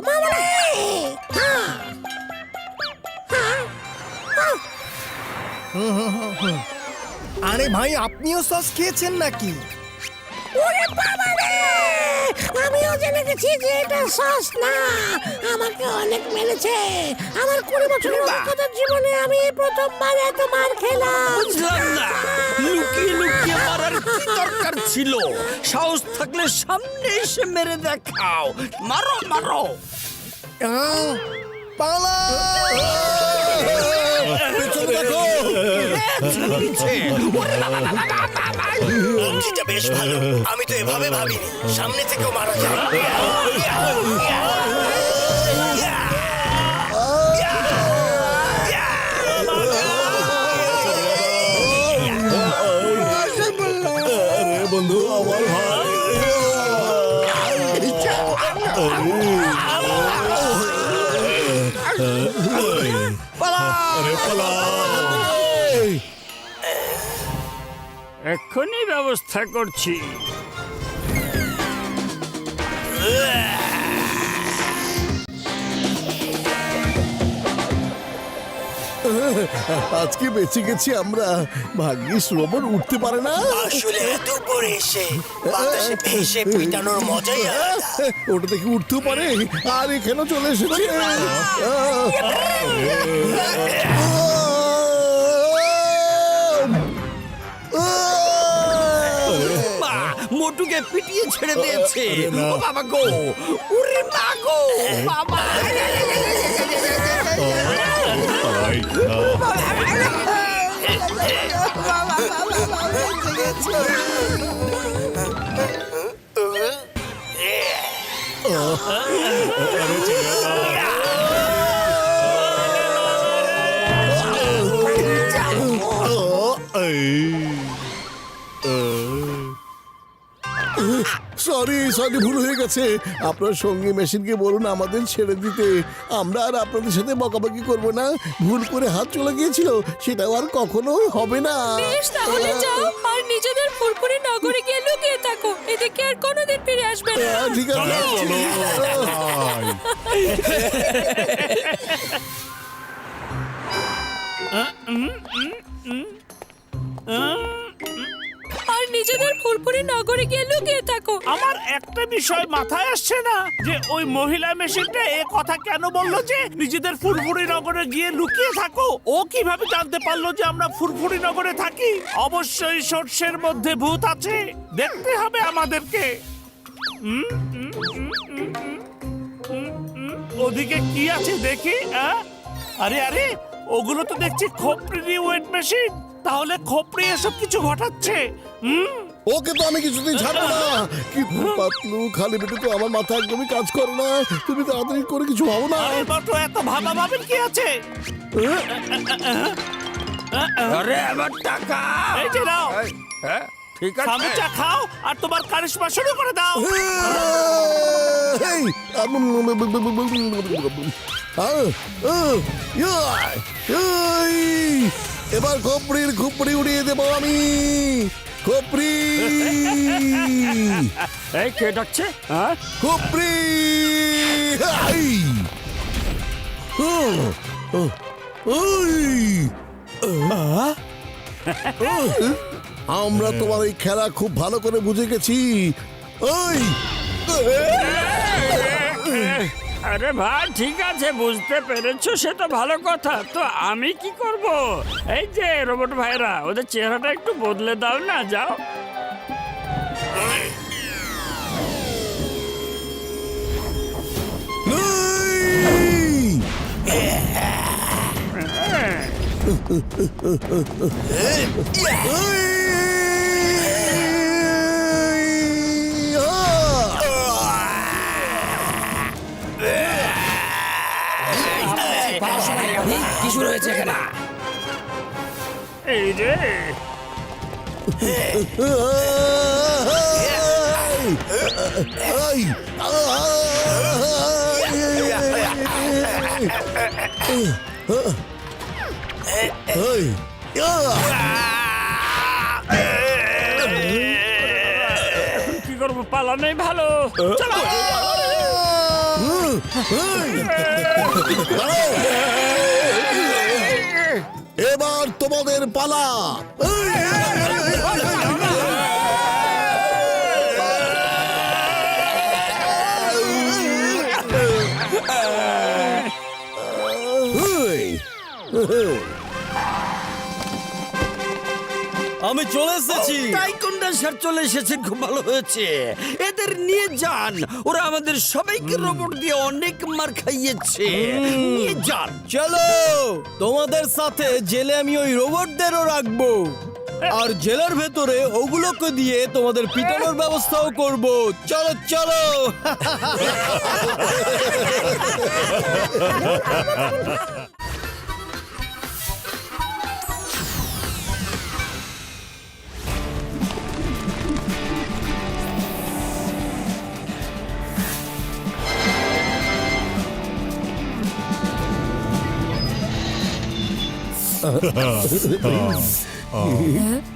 মামা রে! হ্যাঁ হ্যাঁ, আরে ভাই, আপনিও সস খেয়েছেন নাকি? ওরে বাবা রে! আমিও জেনে গেছি যে এটা সস না। আমাকে অনেক মেরেছে। আমার 20 বছরের অভিজ্ঞতার জীবনে আমি এই প্রথমবার এত মার খেলাম। বুঝলাম না, লুকিয়ে লুকিয়ে মারার কি দরকার ছিল? সাহস থাকলে সামনে এসে মেরে দেখাও। মারো মারো। পেছনে দেখো। বুদ্ধিটা বেশ ভালো, আমি তো এভাবে ভাবিনি। সামনে থেকেও মারা যায়। আরে বন্ধু, আমার ভাই। আরে পালাও! এক্ষুনি ব্যবস্থা করছি। আজকে বেঁচে গেছি আমরা। ভাগ্যিস রোবট উঠতে পারে না। আসলে এত উপরে এসে বাতাসে ভেসে পিটানোর মজাই আলাদা। ওটা দেখে উঠতেও পারে, আর এখানেও চলে এসেছে। মা, মোটুকে পিটিয়ে ছেড়ে দিয়েছে। ও বাবা গো, ওরে মা গো, বাবা। সরি সরি, ভুল হয়ে গেছে। আপনার সঙ্গী মেশিনকে বলুন আমাদের ছেড়ে দিতে। আমরা আর আপনাদের সাথে বকাবকি করবো না। ভুল করে হাত চলে গিয়েছিল, সেটাও আর কখনো হবে না। বেশ, তাহলে যাও আর নিজেদের ফুরফুরি নগরে গিয়ে লুকিয়ে থাকো। এদিকে আর কোনোদিন ফিরে আসবে না। ঠিক আছে, আর নিজেদের ফুরফুরি নগরে গিয়ে লুকিয়ে থাকো। আমার একটা বিষয় মাথায় আসছে না, যে ওই মহিলা মেশিনটা এ কথা কেন বললো যে নিজেদের ফুরফুরি নগরে গিয়ে লুকিয়ে থাকো? ও কিভাবে জানতে পারলো যে আমরা ফুরফুরি নগরে থাকি? অবশ্যই সর্ষের মধ্যে ভূত আছে, দেখতে হবে আমাদেরকে। ওদিকে কি আছে দেখি। আরে আরে, ওগুলো তো দেখছি খোপড়ি ওয়েট মেশিন। তাহলে খোপড়ি এসব কিছু ঘটাচ্ছে। ওকে তো আমি কিছুতেই ছাড়বো না। কিন্তু পাতলু, খালি পেটে তো আমার মাথা একদমই কাজ করে না। তুমি তাড়াতাড়ি করে কিছু ভাবো না। আরে বটো, এত ভাবা ভাবেন কি আছে? আরে আমার টাকা। এই যে নাও, হ্যাঁ, ঠিক আছে। সামুচা খাও আর তোমার কারিশমা শুরু করে দাও। এই, এবার খুপড়ি উড়িয়ে দেবো আমি। খুপড়ি এই কে ডাকছে? হ্যাঁ, খুপড়ি। আমরা তোমার এই খেলা খুব ভালো করে বুঝে গেছি। ওই আরে ভাই ঠিক আছে, বুঝতে পেরেছো সে তো ভালো কথা। তো আমি কি করব? এই যে রোবট ভাইরা, ওদের চেহারাটা একটু বদলে দাও না, যাও। কি শুরু হয়েছে এখানে? এই রে, কি করবো? পালানোই ভালো। চলো। এবার তোমাদের পালা। আমি চলে এসেছি। টাইকন্ডা স্যার চলে এসেছেন, খুব ভালো হয়েছে। এদের নিয়ে যান, ওরা আমাদের সবাইকে রোবট দিয়ে অনেক মার খাইয়েছে। নিয়ে যান। চলো, তোমাদের সাথে জেলে আমি ওই রোবটদেরও রাখবো, আর জেলার ভেতরে ওগুলোকে দিয়ে তোমাদের পিটানোর ব্যবস্থাও করব। চলো চলো।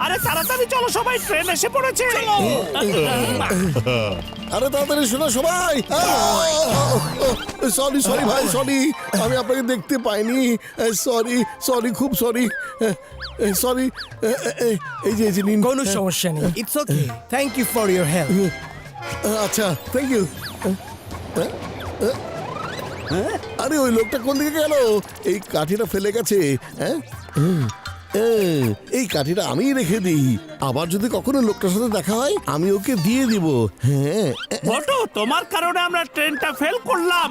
আরে তাড়াতাড়ি চলো সবাই, ট্রেন এসে পড়েছে। আরে তাড়াতাড়ি শোনো সবাই। সরি সরি ভাই, সরি, আমি আপনাকে দেখতে পাইনি। সরি সরি, খুব সরি। সরি। এই যে নিন। কোনো সমস্যা নেই, it's okay. Thank you for your help. আচ্ছা, থ্যাংক ইউ। আরে ওই লোকটা কোন দিকে গেল? এই কাঠিটা ফেলে গেছে। হ্যাঁ, এই কাঠিটা আমি রেখে দিই, আবার যদি কখনো লোকটার সাথে দেখা হয় আমি ওকে দিয়ে দিব। হ্যাঁ। বটো, তোমার কারণে আমরা ট্রেনটা ফেল করলাম।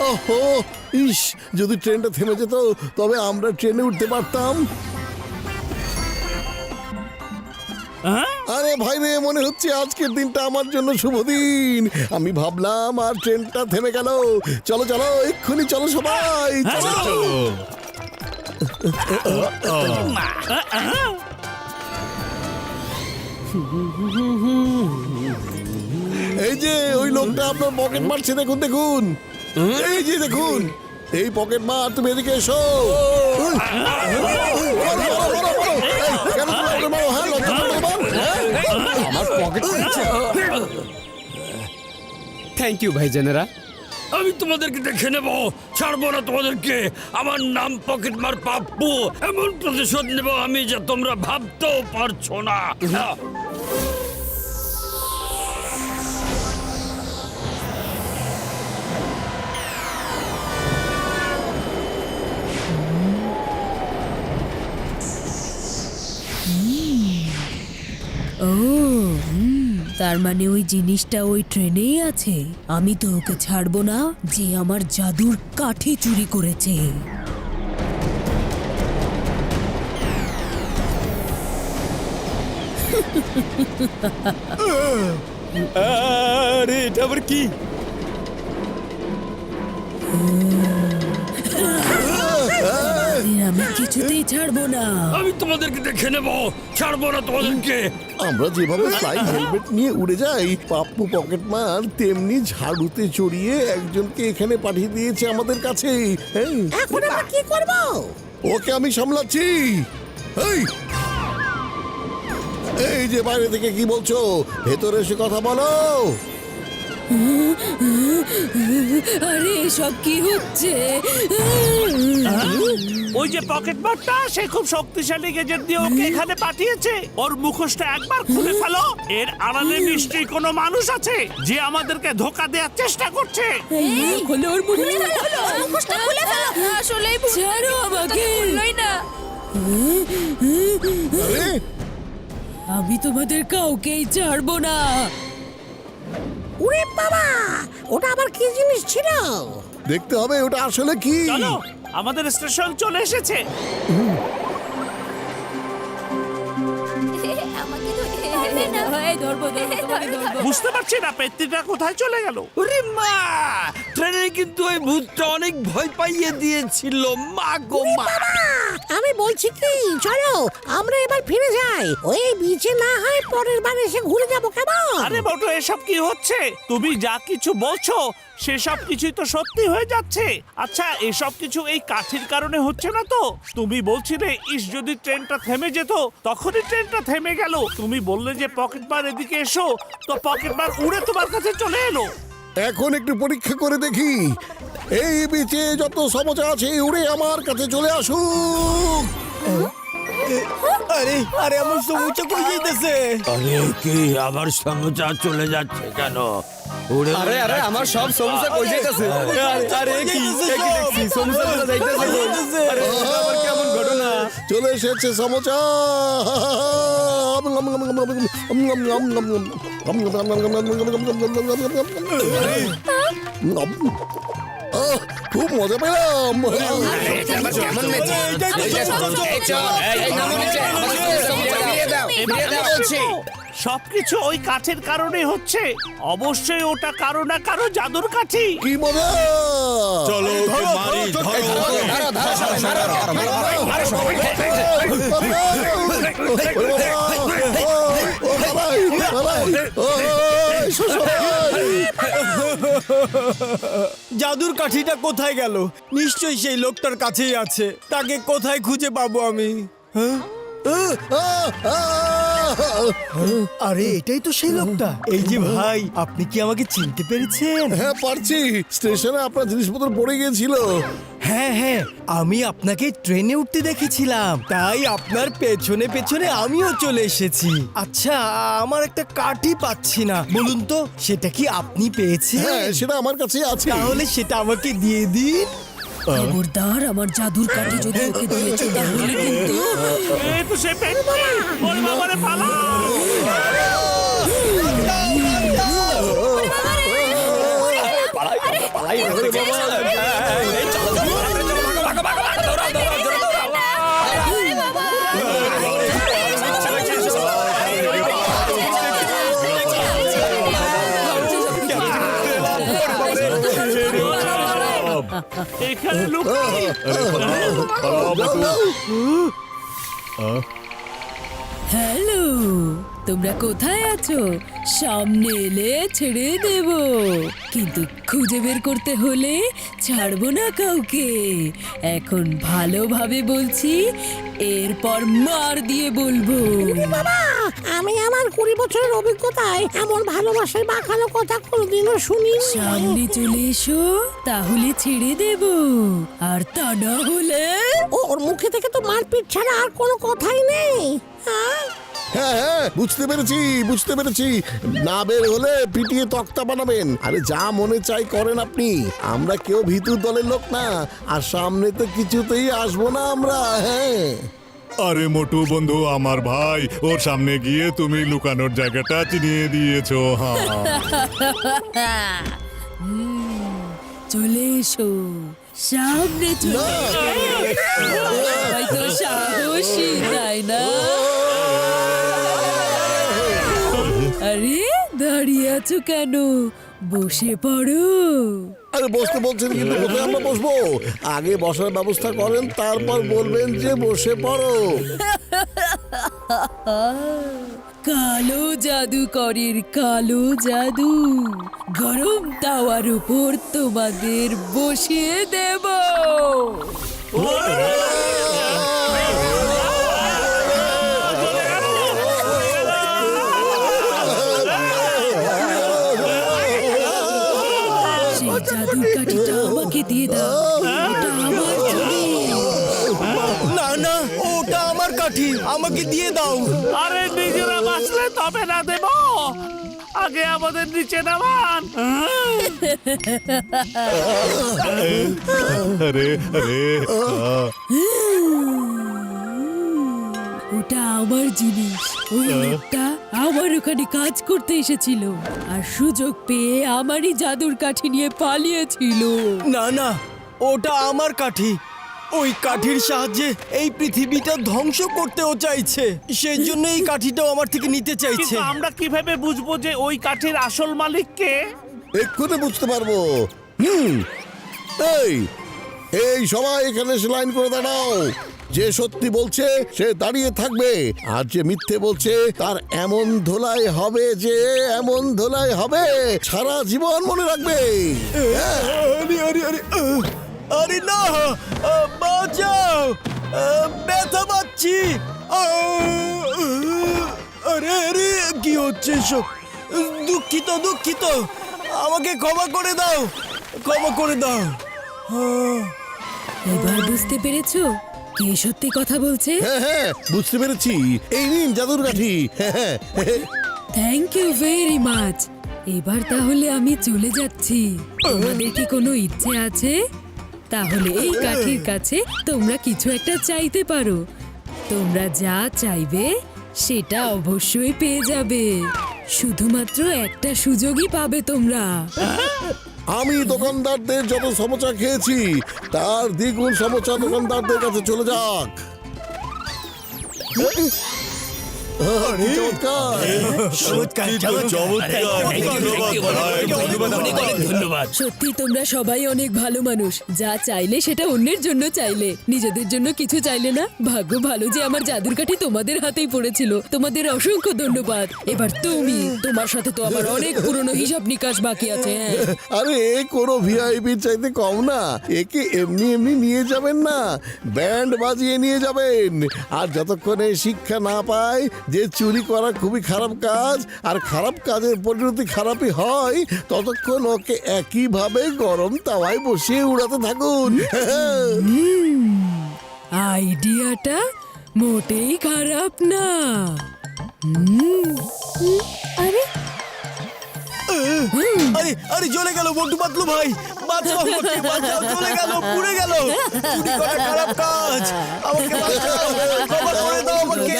ওহো, ইস, যদি ট্রেনটা থেমে যেত তবে আমরা ট্রেনে উঠতে পারতাম। আরে ভাই রে, মনে হচ্ছে আজকের দিনটা আমার জন্য শুভ দিন। আমি ভাবলাম আর ট্রেনটা থেমে গেল। চলো চলো, এক্ষুনি চলো সবাই, চলো। এই যে ওই লোকটা আপনার পকেট মারছে, দেখুন দেখুন, এই যে দেখুন, এই পকেট মার, তুমি এদিকে এসো। আমার পকেট থ্যাংক ইউ ভাই জেনেরা। আমি তোমাদেরকে দেখে নেব, ছাড়বো না তোমাদেরকে। আমার নাম পকেটমার পাপ্পু। এমন প্রতিশোধ নেব আমি যে তোমরা ভাবতেও পারছো না। ও, তার মানে ওই জিনিসটা ওই ট্রেনেই আছে। আমি তো ওকে ছাড়বো না যে আমার জাদুর কাঠি চুরি করেছে। আরে এটা আবার কি? আমি কিছুতেই ছাড়বো না। আমি তোমাদেরকে দেখে নেব, ছাড়বো না তোমাদেরকে। আমরা যেভাবে ফ্লাইং হেলমেট নিয়ে উড়ে যাই, পাপ্পু পকেটমার তেমনি ঝাড়ুতে চড়িয়ে একজনকে এখানে পাঠিয়ে দিয়েছে আমাদের কাছে। এখন আমরা কি করব? ওকে আমি সামলাচ্ছি। এই যে বাইরে থেকে কি বলছো, ভেতরে এসে কথা বলো। আরে এসব কি হচ্ছে? ওই যে পকেট মারটা সে খুব শক্তিশালী গেজেট দিয়ে ওকে এখানে পাঠিয়েছে। ওর মুখোশটা একবার খুলে ফেলো, এর আড়ালে নিশ্চয়ই কোনো মানুষ আছে যে আমাদেরকে ধোকা দেওয়ার চেষ্টা করছে। খোলো ওর মুখোশটা খুলে ফেলো। আসলেই ছাড়ো আমাকে। খুললোই না। আরে আমি তোমাদের কাউকেই ছাড়বো না। ওরে বাবা, ওটা আবার কি জিনিস ছিল? দেখতে হবে ওটা আসলে কি। চলো, আমাদের স্টেশন চলে এসেছে। বুঝতে পারছি না পেত্তিটা কোথায় চলে গেল। ওরে মা, ট্রেনে কিন্তু ওই ভূতটা অনেক ভয় পাইয়ে দিয়েছিল। মা গো মা। আমি বলছি কি, চলো আমরা এবার ফিরে যাই। ওই বিচে না হয় পরের বার এসে ঘুরে যাবো, কেমন? আরে বটো, এসব কি হচ্ছে? তুমি যা কিছু বলছো সেসব কিছুই তো সত্যি হয়ে যাচ্ছে। আচ্ছা, এসব কিছু এই কাঠির কারণে হচ্ছে না তো? তুমি বলছিলে যদি ট্রেনটা থেমে যেত তখনই ট্রেনটা থেমে গেল। তুমি বললে যে পকেট বার এদিকে এসো, তো পকেট বার উড়ে তোমার কাছে চলে এলো। এখন একটু পরীক্ষা করে দেখি, এই বিচে যত সমস্যা আছে উড়ে আমার কাছে চলে আসুক। আরে আরে আমার সমুচা কই যাইতেছে? আরে কি আমার সমুচা চলে যাচ্ছে কেন? আরে আরে আমার সব সমস্যা কই যাইতাছে? আরে কি দেখছি সমস্যা যাইতাছে। আরে আবার কেমন ঘটনা? চলে এসেছে সমস্যা। খুব মজা পেলাম। কেমন নেচে? এই চল, এই নামো নিচে, আমাদের সমস্যা দিয়ে দাও, দিয়ে দাও বলছি। সবকিছু ওই কাঠের কারণে হচ্ছে। অবশ্যই ওটা কারো না কারো জাদুর কাঠি। কি মজা! চলো ওকে মারি, জাদুর কাঠিটা কোথায় গেল? নিশ্চয়ই সেই লোকটার কাছেই আছে। তাকে কোথায় খুঁজে পাবো আমি? হ্যাঁ? আরে এটাই তো সেই লোকটা। এই যে ভাই, আপনি কি আমাকে চিনতে পেরেছেন? হ্যাঁ পারছি, স্টেশনে আপনার জিনিসপত্র পড়ে গিয়েছিল। হ্যাঁ হ্যাঁ, আমি আপনাকে ট্রেনে উঠতে দেখেছিলাম, তাই আপনার পেছনে পেছনে আমিও চলে এসেছি। আচ্ছা, আমার একটা কাঠই পাচ্ছি না, বলুন তো সেটা কি আপনি পেয়েছেন? হ্যাঁ, সেটা আমার কাছে আছে। তাহলে সেটা আমাকে দিয়ে দিন। খবরদার, আমার জাদুর কাঠি যদি ওকে দিয়েছো তাহলে কিন্তু এই তো সে পেত্তি। ওর বাবারে পালা। এখানে লুকাই। হ্যালো, তোমরা কোথায় আছো? সামনে এলে ছেড়ে দেব, কিন্তু খুঁজে বের করতে হলে ছাড়বো না কাউকে। এখন ভালোভাবে বলছি, এরপর মার দিয়ে বলবো। বাবা, আমি আমার 20 বছরের অভিজ্ঞতায় এমন ভালোবাসার বাঁকানো কথা কোনোদিনও শুনিনি। সামনে চলে এসো, তাহলে ছেড়ে দেব, আর তা না হলে ওর মুখে থেকে তো মারপিট ছাড়া আর কোনো কথাই নেই। হ্যাঁ, হ্যাঁ হ্যাঁ, বুঝতে পেরেছি। না বের হলে পিটিয়ে তক্তা বানাবেন। আরে যা মনে চাই করেন আপনি। আমরা কেউ ভিতর দলের লোক না, আর সামনে তো কিছুতেই আসবো না আমরা। হ্যাঁ, আরে মোটু বন্ধু, আমার ভাই, ওর সামনে গিয়ে তুমি লুকানোর জায়গাটা চিনিয়ে দিয়েছো। হ্যাঁ, চলে এসো, সামনে চলে এসো। হয়তো সাহসী, তাই না? আরে দাঁড়িয়ে আছো কেন? বসে পড়ো। আরে বসতে বলছেন, কিন্তু কোথায় আমরা বসবো? আগে বসার ব্যবস্থা করেন, তারপর বলবেন যে বসে পড়ো। কালো জাদুকরের কালো জাদু, গরম তাওয়ার উপর তোমাদের বসিয়ে দেব। কাঠি আমাকে দিয়ে দাও। আরে নিজেরা বাঁচলে তবে না দেব, আগে আমাদের নিচে নামান। আরে আরে ওটা আমার জিনিস। ওই লোকটা আমার ওখানে কাজ করতে এসেছিল আর সুযোগ পেয়ে আমারই জাদুর কাঠি নিয়ে পালিয়েছিল। না না, ওটা আমার কাঠি। ওই কাঠির সাহায্যে এই পৃথিবীটা ধ্বংস করতেও চাইছে, সেই জন্য এই কাঠিটাও আমার থেকে নিতে চাইছে। কিন্তু আমরা কিভাবে বুঝবো যে ওই কাঠের আসল মালিক কে? এক্ষুনি বুঝতে পারবো। এই এই সবাই এখানে এসে লাইন করে দাঁড়াও। যে সত্যি বলছে সে দাঁড়িয়ে থাকবে, আর যে মিথ্যে বলছে তার এমন ধোলাই হবে যে এমন ধোলাই হবে সারা জীবন মনে রাখবে। আরে আরে আরে আরে না, বাঁচাও, ব্যথা পাচ্ছি। আরে আরে কি হচ্ছে সব? দুঃখিত দুঃখিত, আমাকে ক্ষমা করে দাও, ক্ষমা করে দাও। এবার বুঝতে পেরেছো কে সত্যি কথা বলছে? হ্যাঁ হ্যাঁ, বুঝতে পেরেছি। এই নিন জাদুর কাঠি। Thank you very much. এবার তাহলে আমি চলে যাচ্ছি। তোমাদের কি কোনো ইচ্ছে আছে? তাহলে এই কাঠির কাছে তোমরা কিছু একটা চাইতে পারো। তোমরা যা চাইবে সেটা অবশ্যই পেয়ে যাবে। শুধুমাত্র একটা সুযোগই পাবে তোমরা। আমি দোকানদারদের যত সমোচা খেয়েছি তার দ্বিগুণ সমোচা দোকানদারদের কাছে চলে যাক। কি চমৎকার! ধন্যবাদ। সত্যি তোমরা সবাই অনেক ভালো মানুষ। যা চাইলে সেটা অন্যের জন্য চাইলে, নিজেদের জন্য কিছু চাইলে না। ভাগ্য ভালো যে আমার জাদুর কাঠি তোমাদের হাতেই পড়েছিল। তোমাদের অসংখ্য ধন্যবাদ। এবার তুমি, তোমার সাথে তো আমার অনেক পুরনো হিসাব নিকাশ বাকি আছে। হ্যাঁ, আরে এ কোনো ভিআইপি চাইতে কম না। একে এমনি এমনি নিয়ে যাবেন না, ব্যান্ড বাজিয়ে নিয়ে যাবেন। আর যতক্ষণে শিক্ষা না পায় যে চুরি করা খুবই খারাপ কাজ আর খারাপ কাজের পরিণতি খারাপই হয়, ততক্ষণ ওকে একইভাবে গরম তাওয়ায় বসিয়ে উড়াতে থাকুন। আইডিয়াটা মোটেই খারাপ না। আরে আরে আরে চলে গেল বন্ধু পাতলু ভাই, বাঁচাও আমাকে, বাঁচাও, চলে গেল, পুড়ে গেল। চুরি করা খারাপ কাজ, আমাকে বাঁচাও, ক্ষমা করে দাও আমাকে।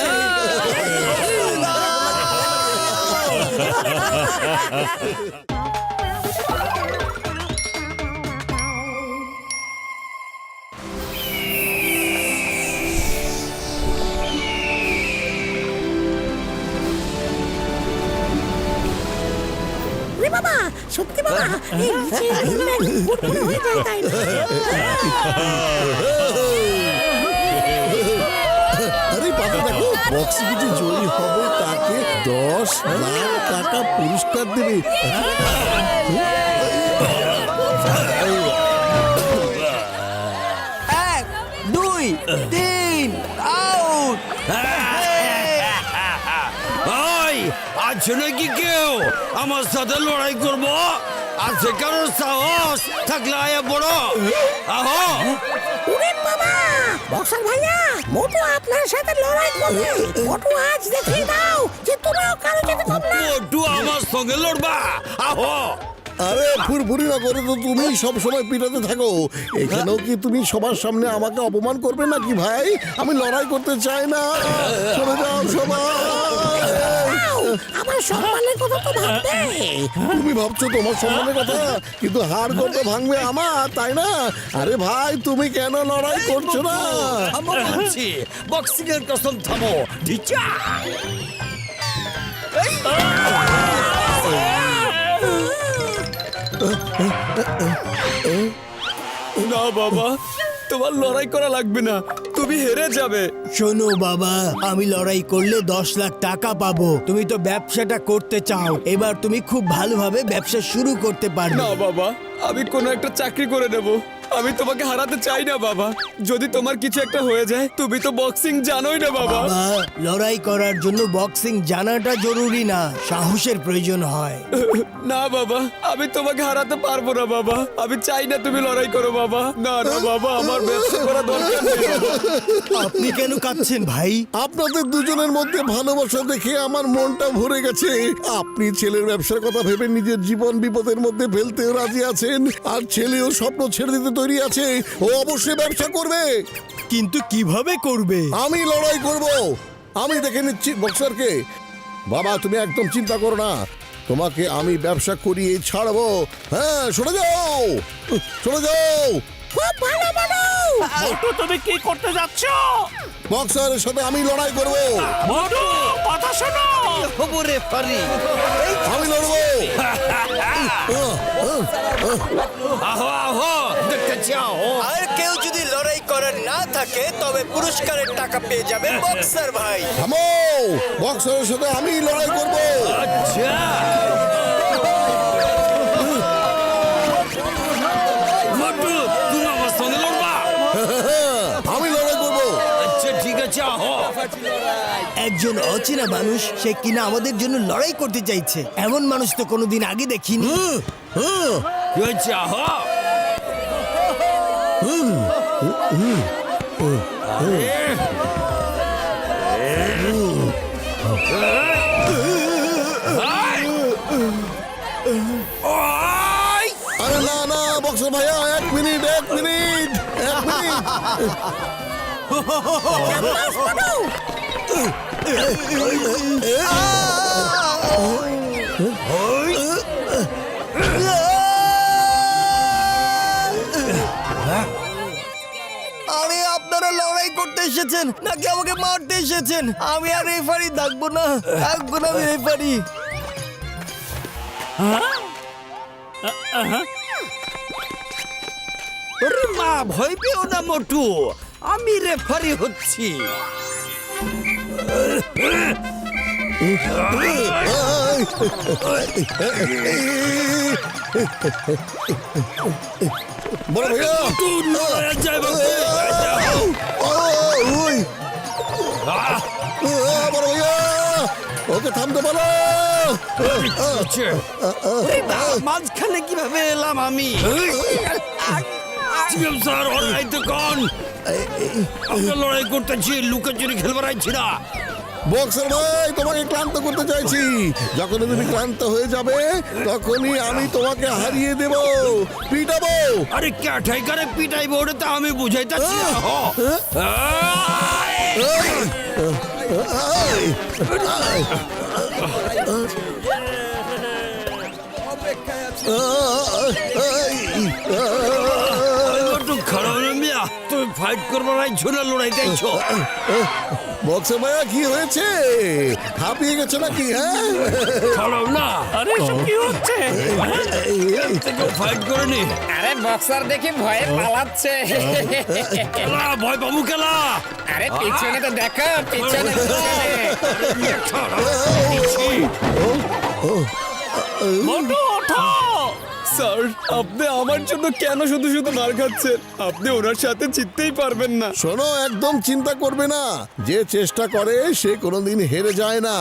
রে বাবা, সত্যি বাবা, এই নিচে উঠলে ফুটফুটে হয়ে যায়, তাই না? আরে বাবা দেখো, বক্সে কিছু জয়ী হবে তাকে 10 লাখ টাকা পুরস্কার দেবে। 1 2 3 আউট। ওই আছে নাকি কেউ আমার সাথে লড়াই করবো? আছে কারোর সাহস? থাকলে আয়া বড় আহো। ওরে বাবা, বক্সার ভাইয়া, মোটু আপনার সাথে লড়াই করবে। মোটু আজ দেখিয়ে দাও যে তুমিও কারো যেতে কম না। মোটু আমার সঙ্গে লড়বা, আহো। আরে ফুরফুরি না করে তো তুমি সব সময় পিটাতে থাকো। এখানেও কি তুমি সবার সামনে আমাকে অপমান করবে নাকি ভাই? আমি লড়াই করতে চাই না। চলে যাও সবাই। আমার সম্মানের কথা তো ভাববে। তুমি ভাবছো তোমার সম্মানের কথা, কিন্তু হার করতে ভাঙবে আমার, তাই না? আরে ভাই, তুমি কেন লড়াই করছো না? থামো বলছি, বক্সিং এর কসম থামো। ঢিচা না বাবা, তোমার লড়াই করা লাগবে না, তুমি হেরে যাবে। শোনো বাবা, আমি লড়াই করলে 10 লাখ টাকা পাবো। তুমি তো ব্যবসাটা করতে চাও, এবার তুমি খুব ভালোভাবে ব্যবসা শুরু করতে পারবে। না বাবা, আমি কোনো একটা চাকরি করে নেব। আমি তোমাকে হারাতে চাই না বাবা। যদি তোমার কিছু একটা হয়ে যায়, তুমি তো বক্সিং জানোই না বাবা। লড়াই করার জন্য বক্সিং জানাটা জরুরি না, সাহসের প্রয়োজন হয়। না বাবা, আমি তোমাকে হারাতে পারবো না বাবা। আমি চাই না তুমি লড়াই করো বাবা। না না বাবা, আমার ব্যবসা করা দরকার নেই বাবা। আপনি কেন কাঁদছেন ভাই? আপনাদের দুজনের মধ্যে ভালোবাসা দেখে আমার মনটা ভরে গেছে। আপনি ছেলের ব্যবসার কথা ভেবে নিজের জীবন বিপদের মধ্যে ফেলতেও রাজি আছেন, আর ছেলেও স্বপ্ন ছেড়ে দিতে তৈরি আছে। ও অবশ্যই ব্যবসা করবে, কিন্তু কিভাবে করবে? আমি লড়াই করব। আমি দেখে নিচ্ছি বক্সারকে। বাবা তুমি একদম চিন্তা করো না, তোমাকে আমি ব্যবসা করিয়ে ছাড়বো। হ্যাঁ সরে যাও, সরে যাও। খুব ভালো বড়। মোটু তুমি কি করতে যাচ্ছ? বক্সারের সাথে আমি লড়াই করব। মোটু কথা শোনো। খবরে পারি আমি লড়বো। আহো আহো দেখতে চাও। আর কেউ যদি লড়াই করার না থাকে তবে পুরস্কারের টাকা পেয়ে যাবে বক্সার ভাই। থামো, বক্সারের সাথে আমি লড়াই করব। আচ্ছা মোটু, তুমি আমার সঙ্গে লড়বা? আমি লড়াই করব। আচ্ছা ঠিক আছে, আহো। একজন অচেনা মানুষ, সে কিনা আমাদের জন্য লড়াই করতে চাইছে। এমন মানুষ তো কোনোদিন আগে দেখিনি। কি হয়েছে? আহো। আরে না না বক্সার ভাইয়া, এক মিনিট এক মিনিট এক মিনিট। আরে আপনারা লড়াই করতে এসেছেন নাকি আমাকে মারতে এসেছেন? আমি আর রেফারি থাকবো না, থাকবো না আমি রেফারি। ওরে মা, ভয় পেও না মোটু, আমি রেফারি হচ্ছি। বড় ভাইয়া, জয় বাবু। ওই বড় ভাইয়া, ওকে থামতে বলো। ওরে বাবা, মাঝখানে কিভাবে এলাম আমি? স্যার লড়াই তো কোন? আমরা লড়াই করতেছি, লুকোচুরি খেলবার আইছি না। বক্সার ভাই, তোমাকে ক্লান্ত করতে চাইছি। যখন তুমি ক্লান্ত হয়ে যাবে তখনই আমি তোমাকে হারিয়ে দেব, পিটাবো। আরে ক্যাঠাই করে পিটাইবো, ওটা তো আমি বুঝাইতেছি। খারাপ মিয়া, তুমি ফাইট করবার আইছো না লড়াই চাইছো? বক্সার ভাইয়া কি হয়েছে? হাঁপিয়ে গেছে নাকি? হ্যাঁ খারাপ না, আরে এসব কি হচ্ছে? ফাইট করেনি। আরে বক্সার দেখি ভয়ে পালাচ্ছে। খেলা ভয় পাবো খেলা। আরে পিছনে তো দেখো, পিছনে মোটু ওঠো। স্যার, আপনি আমার জন্য কেন শুধু শুধু মার খাচ্ছেন? আপনি ওনার সাথে জিততেই পারবেন না। শোনো, একদম চিন্তা করবে না। যে চেষ্টা করে সে কোনোদিন হেরে যায় না।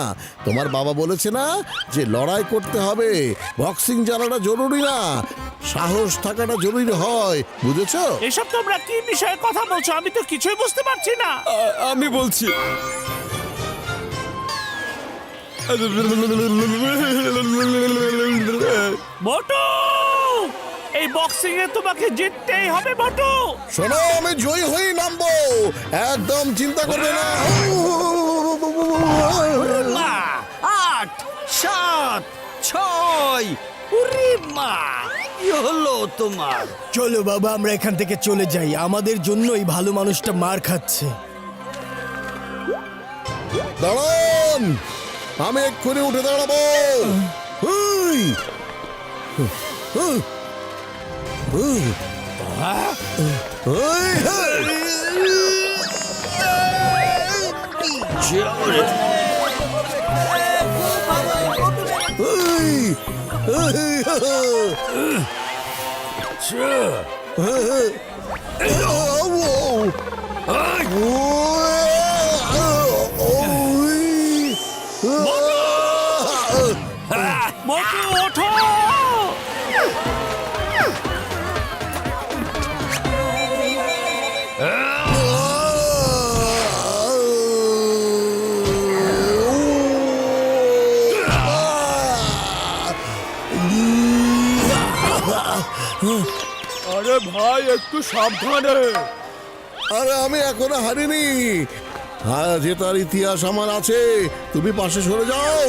তোমার বাবা বলেছে না যে লড়াই করতে হবে, বক্সিং জানাটা জরুরি না, সাহস থাকাটা জরুরি হয়, বুঝেছো? এসব তোমরা কি বিষয়ে কথা বলছো? আমি তো কিছুই বুঝতে পারছি না। আমি বলছি, মোটু, এই বক্সিং এ তোমাকে জিততেই হবে মোটু। শোনো, আমি জয়ী হয়ে নামবো, একদম চিন্তা করবে না। 8, 7, 6। ওরে মা, কি হলো তোমার? চলো বাবা, আমরা এখান থেকে চলে যাই। আমাদের জন্য এই ভালো মানুষটা মার খাচ্ছে। দাঁড়ান, আমি এক্ষুনি উঠে দাঁড়াবো। হুই! হুই! হুই! হুই! হুই! হুই! আচ্ছা মোটু ওঠো! আরে ভাই একটু সাবধানে। আরে আমি এখনো হারিনি। হ্যাঁ, জেতার ইতিহাস আমার আছে। তুমি পাশে সরে যাও।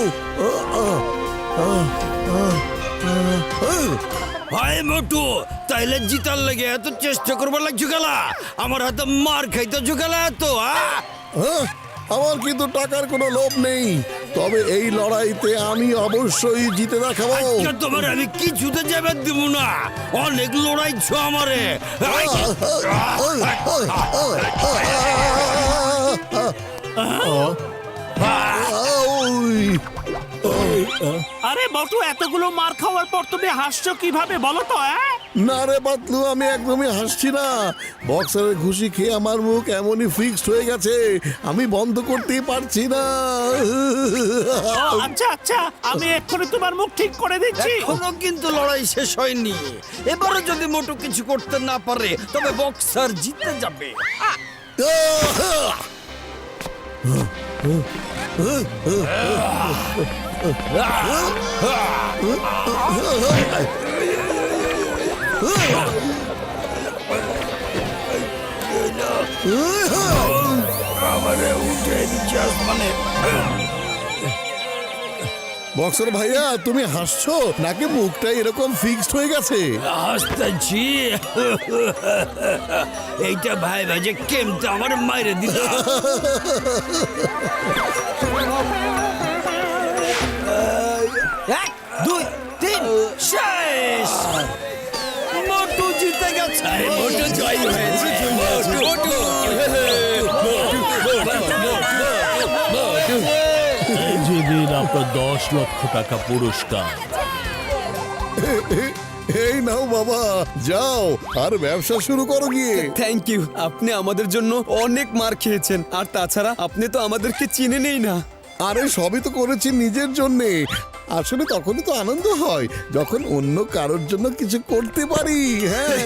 হায় মোটু, তাইলে জিতার লেগে এত চেষ্টা করবার লাগছো গেলা? আমার হাতে মার খাইতে গেলা এত? হ্যাঁ, আমার কিন্তু টাকার কোনো লোভ নেই, তবে এই লড়াইতে আমি অবশ্যই জিতে দেখাবো। আজকে তোমার আমি কিছুতে যাবে দিব না। অনেক লড়াইছো আমারে। আরে মোটু, এতগুলো মার খাওয়ার পর তুমি হাসছো কিভাবে বলো তো? না রে পাতলু, আমি একদমই হাসছি না। বক্সারের ঘুষি খেয়ে আমার মুখ এমনই ফিক্সড হয়ে গেছে, আমি বন্ধ করতেই পারছি না। আচ্ছা আচ্ছা, আমি এক্ষুনি তোমার মুখ ঠিক করে দিচ্ছি। এখনো কিন্তু লড়াই শেষ হয়নি। এবারে যদি মোটু কিছু করতে না পারে তবে বক্সার জিতে যাবে। বক্সার ভাইয়া, তুমি হাসছো নাকি মুখটা এরকম ফিক্সড হয়ে গেছে? হাসতেছি। এইটা ভাই ভাই যে কেমতে আমার মাইরে দিল। 1 2 3 শেষ। মোটু জিতে গেছে। মোটু জয় হয়েছে। এই যে দিন আপনার 10 লক্ষ টাকা পুরস্কার। এই নাও বাবা, যাও আর ব্যবসা শুরু করো গিয়ে। থ্যাংক ইউ, আপনি আমাদের জন্য অনেক মার খেয়েছেন, আর তাছাড়া আপনি তো আমাদেরকে চিনে নেই না। আরে সবই তো করেছি নিজের জন্যে। আসলে তখনই তো আনন্দ হয় যখন অন্য কারোর জন্য কিছু করতে পারি। হ্যাঁ